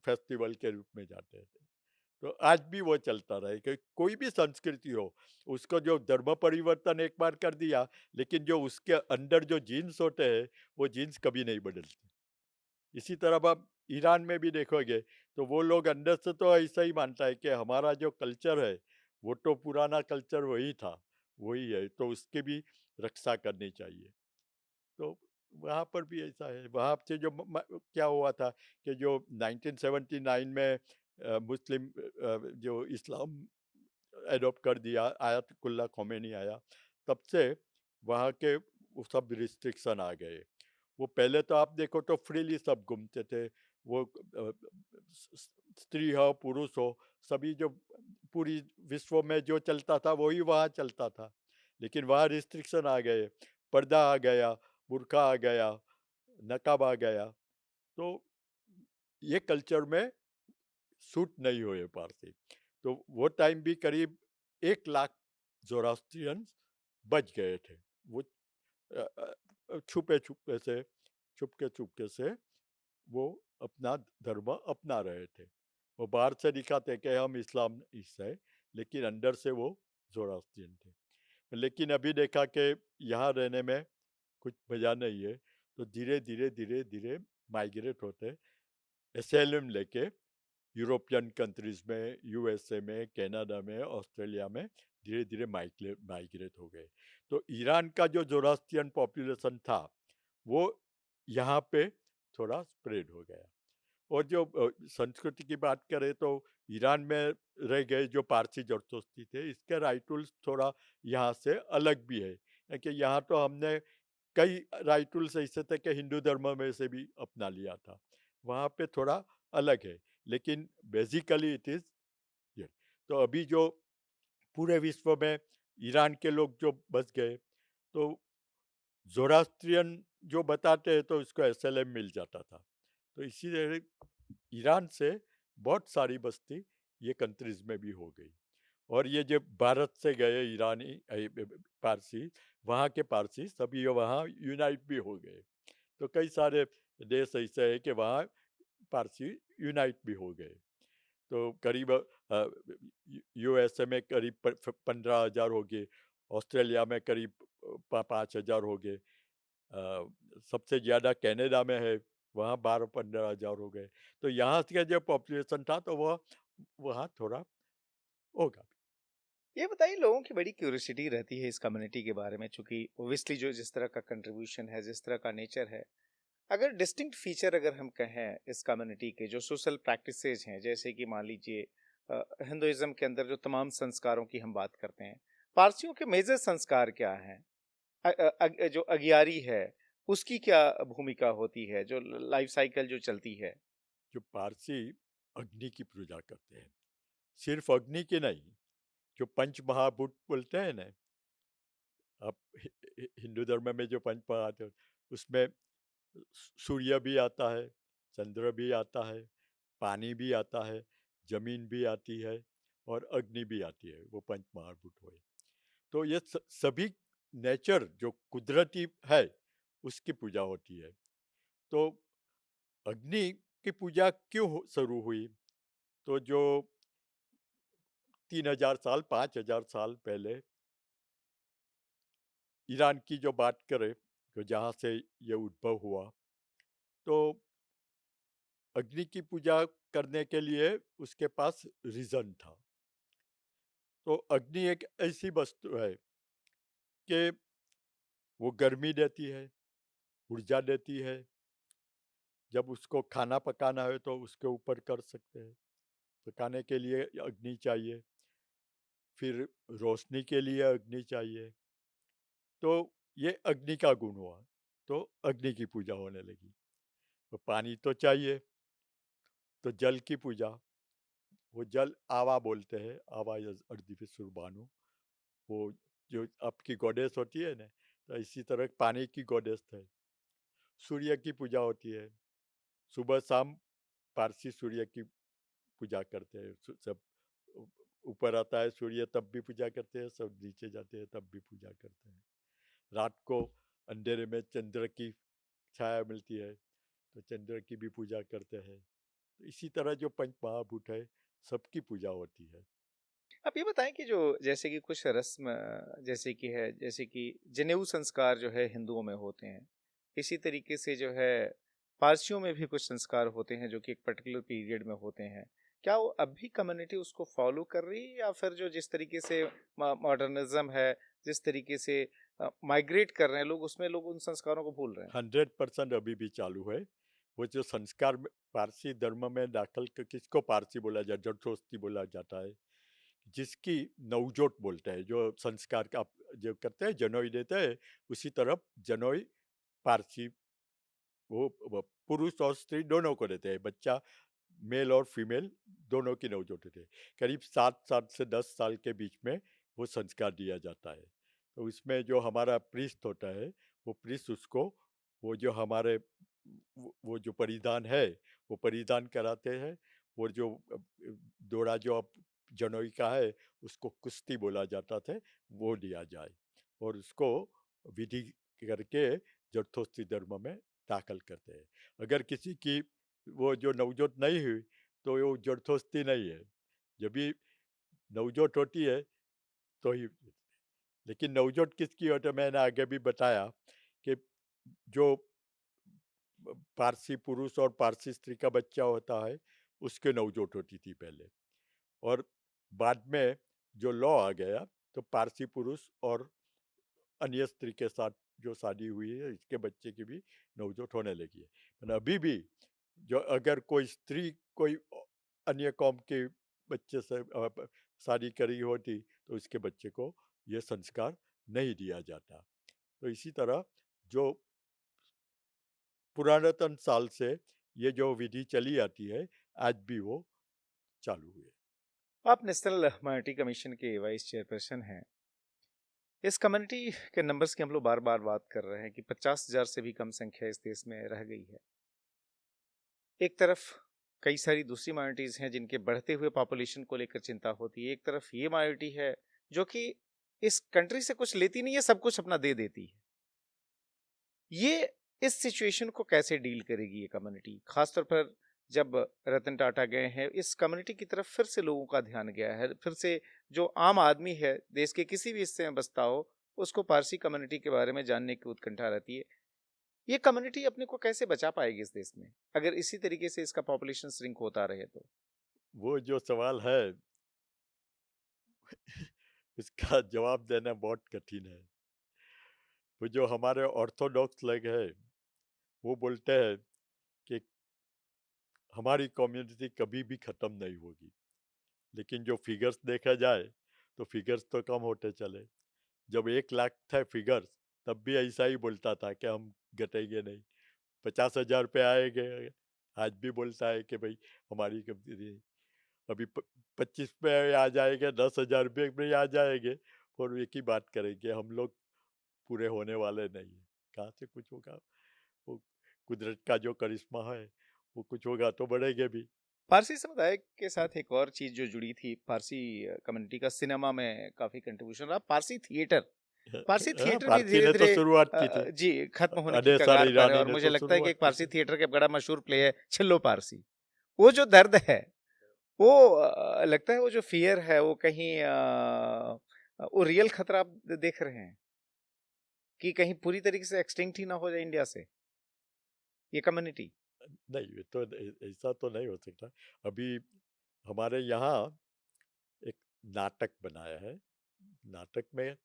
फेस्टिवल के रूप में जाते हैं। तो आज भी वो चलता रहे कि कोई भी संस्कृति हो, उसको जो धर्म परिवर्तन एक बार कर दिया, लेकिन जो उसके अंदर जो जीन्स होते हैं, वो जीन्स कभी नहीं बदलते। इसी तरह आप ईरान में भी देखोगे तो वो लोग अंदर से तो ऐसा ही मानता है कि हमारा जो कल्चर है वो तो पुराना कल्चर वही था, वही है, तो उसकी भी रक्षा करनी चाहिए। तो वहाँ पर भी ऐसा है। वहाँ से जो क्या हुआ था कि जो 1979 में मुस्लिम जो इस्लाम एडॉप्ट कर दिया, आयतुल्ला khomeini आया, तब से वहाँ के वो सब रिस्ट्रिक्शन आ गए। वो पहले तो आप देखो तो फ्रीली सब घूमते थे। वो स्त्री हो, पुरुष हो, सभी जो पूरी विश्व में जो चलता था वही वहाँ चलता था। लेकिन वहाँ रिस्ट्रिक्शन आ गए, पर्दा आ गया, बुर्का आ गया, नकाब आ गया। तो ये कल्चर में सूट नहीं हुए पारसी। तो वो टाइम भी करीब 1 लाख जोरास्ट्रियंस बच गए थे। वो छुपके छुपके से वो अपना धर्म अपना रहे थे। वो बाहर से दिखाते कि हम इस्लाम है, लेकिन अंदर से वो ज़ोरास्ट्रियन थे। लेकिन अभी देखा कि यहाँ रहने में कुछ मज़ा नहीं है, तो धीरे धीरे माइग्रेट होते एसाइलम लेके यूरोपियन कंट्रीज में, यूएसए में, कनाडा में, ऑस्ट्रेलिया में धीरे धीरे माइग्रेट हो गए। तो ईरान का जो जोरास्ट्रियन पॉपुलेशन था वो यहाँ पे थोड़ा स्प्रेड हो गया। और जो संस्कृति की बात करें तो ईरान में रह गए जो पारसी जरदोस्ती थे, इसके राइटुल्स थोड़ा यहाँ से अलग भी है, क्योंकि यहाँ तो हमने कई राइटुल्स ऐसे थे कि हिंदू धर्म में से भी अपना लिया था, वहाँ पे थोड़ा अलग है, लेकिन बेसिकली इट इज़ ये। तो अभी जो पूरे विश्व में ईरान के लोग जो बस गए, तो ज़ोरास्ट्रियन जो बताते हैं तो इसको एसएलएम मिल जाता था। तो इसीलिए ईरान से बहुत सारी बस्ती ये कंट्रीज में भी हो गई। और ये जो भारत से गए ईरानी पारसी, वहाँ के पारसी सभी वहाँ यूनाइट भी हो गए। तो कई सारे देश ऐसे हैं कि वहाँ पारसी यूनाइट भी हो गए। तो करीब यूएसए में करीब 15,000 हो गए, ऑस्ट्रेलिया में करीब 5,000 हो गए, सबसे ज़्यादा कनाडा में है, वहाँ 12-15,000 हो गए। तो यहाँ का जो पॉपुलेशन था तो वह वहाँ थोड़ा होगा। ये बताइए, लोगों की बड़ी क्यूरियोसिटी रहती है इस कम्युनिटी के बारे में, चूंकि ओब्वियसली जो जिस तरह का कंट्रीब्यूशन है, जिस तरह का नेचर है, अगर डिस्टिंक्ट फीचर अगर हम कहें इस कम्युनिटी के, जो सोशल प्रैक्टिसेज हैं, जैसे कि मान लीजिए हिंदुइज्म के अंदर जो तमाम संस्कारों की हम बात करते हैं, पारसियों के मेजर संस्कार क्या हैं? जो अगियारी है उसकी क्या भूमिका होती है, जो लाइफ साइकिल जो चलती है? जो पारसी अग्नि की पूजा करते हैं, सिर्फ अग्नि की नहीं, जो पंच महाभूत बोलते हैं ना, आप हिंदू धर्म में जो पंच महाभूत, उसमें सूर्य भी आता है, चंद्र भी आता है, पानी भी आता है, जमीन भी आती है और अग्नि भी आती है, वो पंच महाभूत हुए। तो ये सभी नेचर जो कुदरती है उसकी पूजा होती है। तो अग्नि की पूजा क्यों शुरू हुई? तो जो 3,000 साल 5,000 साल पहले ईरान की जो बात करें, तो जहाँ से ये उद्भव हुआ, तो अग्नि की पूजा करने के लिए उसके पास रीज़न था। तो अग्नि एक ऐसी वस्तु है कि वो गर्मी देती है, ऊर्जा देती है। जब उसको खाना पकाना है तो उसके ऊपर कर सकते हैं, पकाने के लिए अग्नि चाहिए, फिर रोशनी के लिए अग्नि चाहिए। तो ये अग्नि का गुण हुआ, तो अग्नि की पूजा होने लगी। तो पानी तो चाहिए, तो जल की पूजा, वो जल आवा बोलते हैं, आवा अर्दिपिसुरबानु, वो जो आपकी गॉडेस होती है ना, तो इसी तरह पानी की गॉडेस है। सूर्य की पूजा होती है, सुबह शाम पारसी सूर्य की पूजा करते हैं। सब ऊपर आता है सूर्य तब भी पूजा करते हैं, सब नीचे जाते हैं तब भी पूजा करते हैं। रात को अंधेरे में चंद्र की छाया मिलती है तो चंद्र की भी पूजा करते हैं। तो इसी तरह जो पंच महाभूत है सबकी पूजा होती है। आप ये बताएं कि जो जैसे कि कुछ रस्म जैसे कि है, जैसे कि जनेऊ संस्कार जो है हिंदुओं में होते हैं, इसी तरीके से जो है पारसियों में भी कुछ संस्कार होते हैं जो कि एक पर्टिकुलर पीरियड में होते हैं। क्या वो अब भी कम्युनिटी उसको फॉलो कर रही है, या फिर जो जिस तरीके से मॉडर्निज्म है, जिस तरीके से माइग्रेट कर रहे हैं लोग, उसमें लोग उन संस्कारों को भूल रहे हैं? 100% अभी भी चालू है। वो जो संस्कार पारसी धर्म में दाखिल किसको पारसी बोला जाए, जरदोस्ती बोला जाता है, जिसकी नवजोत बोलते हैं, जो संस्कार का जो करते हैं, जनोई देते हैं, उसी तरफ जनोई पारसी वो पुरुष और स्त्री दोनों को देते हैं। बच्चा मेल और फीमेल दोनों की नवजोत देते हैं। करीब 7 साल से 10 साल के बीच में वो संस्कार दिया जाता है। तो उसमें जो हमारा प्रीस्ट होता है, वो प्रीस्ट उसको वो जो हमारे वो जो परिधान है वो परिधान कराते हैं। वो जो दौड़ा जो अब जनोई का है उसको कुश्ती बोला जाता था, वो दिया जाए और उसको विधि करके जरथोस्ती धर्म में दाखिल करते हैं। अगर किसी की वो जो नवजोत नहीं हुई तो वो जरथोस्ती नहीं है। जब भी नवजोत होती है तो ही, लेकिन नवजोत किसकी होती है मैंने आगे भी बताया कि जो पारसी पुरुष और पारसी स्त्री का बच्चा होता है उसके नवजोत होती थी पहले, और बाद में जो लॉ आ गया तो पारसी पुरुष और अन्य स्त्री के साथ जो शादी हुई है इसके बच्चे की भी नवजोत होने लगी है। पर अभी भी जो अगर कोई स्त्री कोई अन्य कौम के बच्चे से शादी करी होती तो उसके बच्चे को ये संस्कार नहीं दिया जाता। तो इसी तरह जो पुरातन साल से ये जो विधि चली आती है आज भी वो चालू हुई है। आप नेशनल माइनॉरिटी कमीशन के वाइस चेयरपर्सन हैं। इस कम्युनिटी के नंबर्स की हम लोग बार बार बात कर रहे हैं कि 50,000 से भी कम संख्या इस देश में रह गई है। एक तरफ कई सारी दूसरी माइनॉरिटीज हैं जिनके बढ़ते हुए पॉपुलेशन को लेकर चिंता होती है, एक तरफ ये माइनॉरिटी है जो कि इस कंट्री से कुछ लेती नहीं है, सब कुछ अपना दे देती है। ये इस सिचुएशन को कैसे डील करेगी ये कम्युनिटी, खासतौर पर जब रतन टाटा गए हैं, इस कम्युनिटी की तरफ फिर से लोगों का ध्यान गया है, फिर से जो आम आदमी है देश के किसी भी हिस्से में बसता हो उसको पारसी कम्युनिटी के बारे में जानने की उत्कंठा रहती है। ये कम्युनिटी अपने को कैसे बचा पाएगी इस देश में अगर इसी तरीके से इसका पॉपुलेशन श्रिंक होता रहे तो? वो जो सवाल है इसका जवाब देना बहुत कठिन है। वो जो हमारे ऑर्थोडॉक्स लोग हैं वो बोलते हैं कि हमारी कम्युनिटी कभी भी ख़त्म नहीं होगी, लेकिन जो फिगर्स देखा जाए तो फिगर्स तो कम होते चले। जब 1 लाख थे फिगर्स तब भी ऐसा ही बोलता था कि हम घटेंगे नहीं, 50,000 पे आएंगे। आज भी बोलता है कि भाई हमारी कम्युनिटी अभी 25 पे आ जाएंगे, 10,000 पे भी आ जाएंगे, और एक ही बात करेंगे हम लोग पूरे होने वाले नहीं है। कहाँ से कुछ होगा? वो कुदरत का जो करिश्मा है वो कुछ होगा तो बढ़ेंगे भी। पारसी समुदाय के साथ एक और चीज जो जुड़ी थी, पारसी कम्युनिटी का सिनेमा में काफी कंट्रीब्यूशन रहा, पारसी थिएटर। पारसी थिएटर भी भारती धीरे ने तो धीरे शुरुआत की थी, जी खत्म होने की अनेसा कगार पर है, ईरानी और ने मुझे तो लगता है कि शुरुआत एक की पारसी थी। थिएटर का बड़ा मशहूर प्ले है छिल्लो पारसी। वो जो दर्द है, वो लगता है वो जो फियर है वो कहीं वो रियल खतरा आप देख रहे हैं कि कहीं पूरी तरीके से एक्सटिंक्ट ही ना हो जाए इंडिया से ये कम्युनिटी। नहीं, ये तो ऐसा तो नहीं हो सकता। अभी हमारे यहाँ एक नाटक बनाया है, नाटक में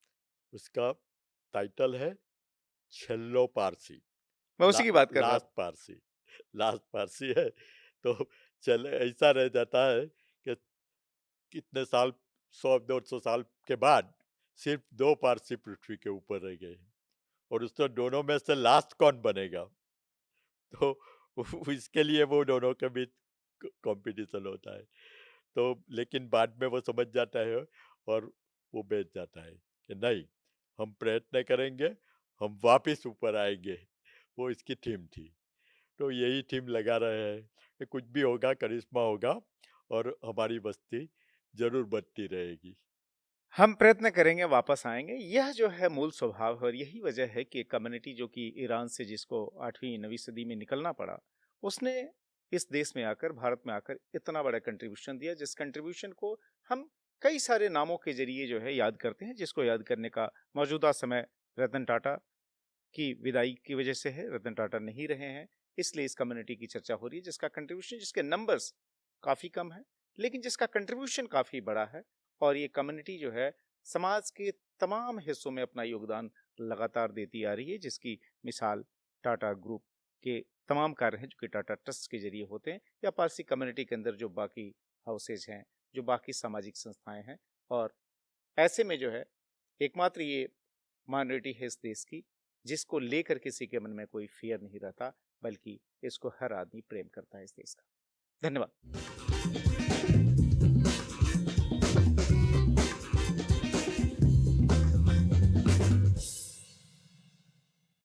उसका टाइटल है छेल्लो पारसी, मैं उसी की बात कर रहा लास्ट था। पारसी। लास्ट पारसी है तो चले ऐसा रह जाता है कि कितने साल, 100-200 साल के बाद सिर्फ 2 पारसी पृथ्वी के ऊपर रह गए हैं, और उसमें दोनों में से लास्ट कौन बनेगा? तो इसके लिए वो दोनों के बीच कंपटीशन होता है। तो लेकिन बाद में वो समझ जाता है और वो बैठ जाता है कि नहीं, हम प्रयत्न करेंगे, हम वापस ऊपर आएंगे। वो इसकी थीम थी। तो यही थीम लगा रहे हैं कि कुछ भी होगा, करिश्मा होगा और हमारी बस्ती जरूर बढ़ती रहेगी। हम प्रयत्न करेंगे, वापस आएंगे, यह जो है मूल स्वभाव है। और यही वजह है कि कम्युनिटी जो कि ईरान से जिसको 8वीं 9वीं सदी में निकलना पड़ा, उसने इस देश में आकर, भारत में आकर इतना बड़ा कंट्रीब्यूशन दिया, जिस कंट्रीब्यूशन को हम कई सारे नामों के जरिए जो है याद करते हैं, जिसको याद करने का मौजूदा समय रतन टाटा की विदाई की वजह से है। रतन टाटा नहीं रहे हैं, इसलिए इस कम्युनिटी की चर्चा हो रही है, जिसका कंट्रीब्यूशन, जिसके नंबर्स काफी कम है लेकिन जिसका कंट्रीब्यूशन काफी बड़ा है। और ये कम्युनिटी जो है समाज के तमाम हिस्सों में अपना योगदान लगातार देती आ रही है, जिसकी मिसाल टाटा ग्रुप के तमाम कार्य हैं जो कि टाटा ट्रस्ट के जरिए होते हैं, या पारसी कम्युनिटी के अंदर जो बाकी हाउसेज हैं, जो बाकी सामाजिक संस्थाएं हैं। और ऐसे में जो है एकमात्र ये माइनॉरिटी है इस देश की जिसको लेकर किसी के मन में कोई फियर नहीं रहता, बल्कि इसको हर आदमी प्रेम करता है इस देश का। धन्यवाद।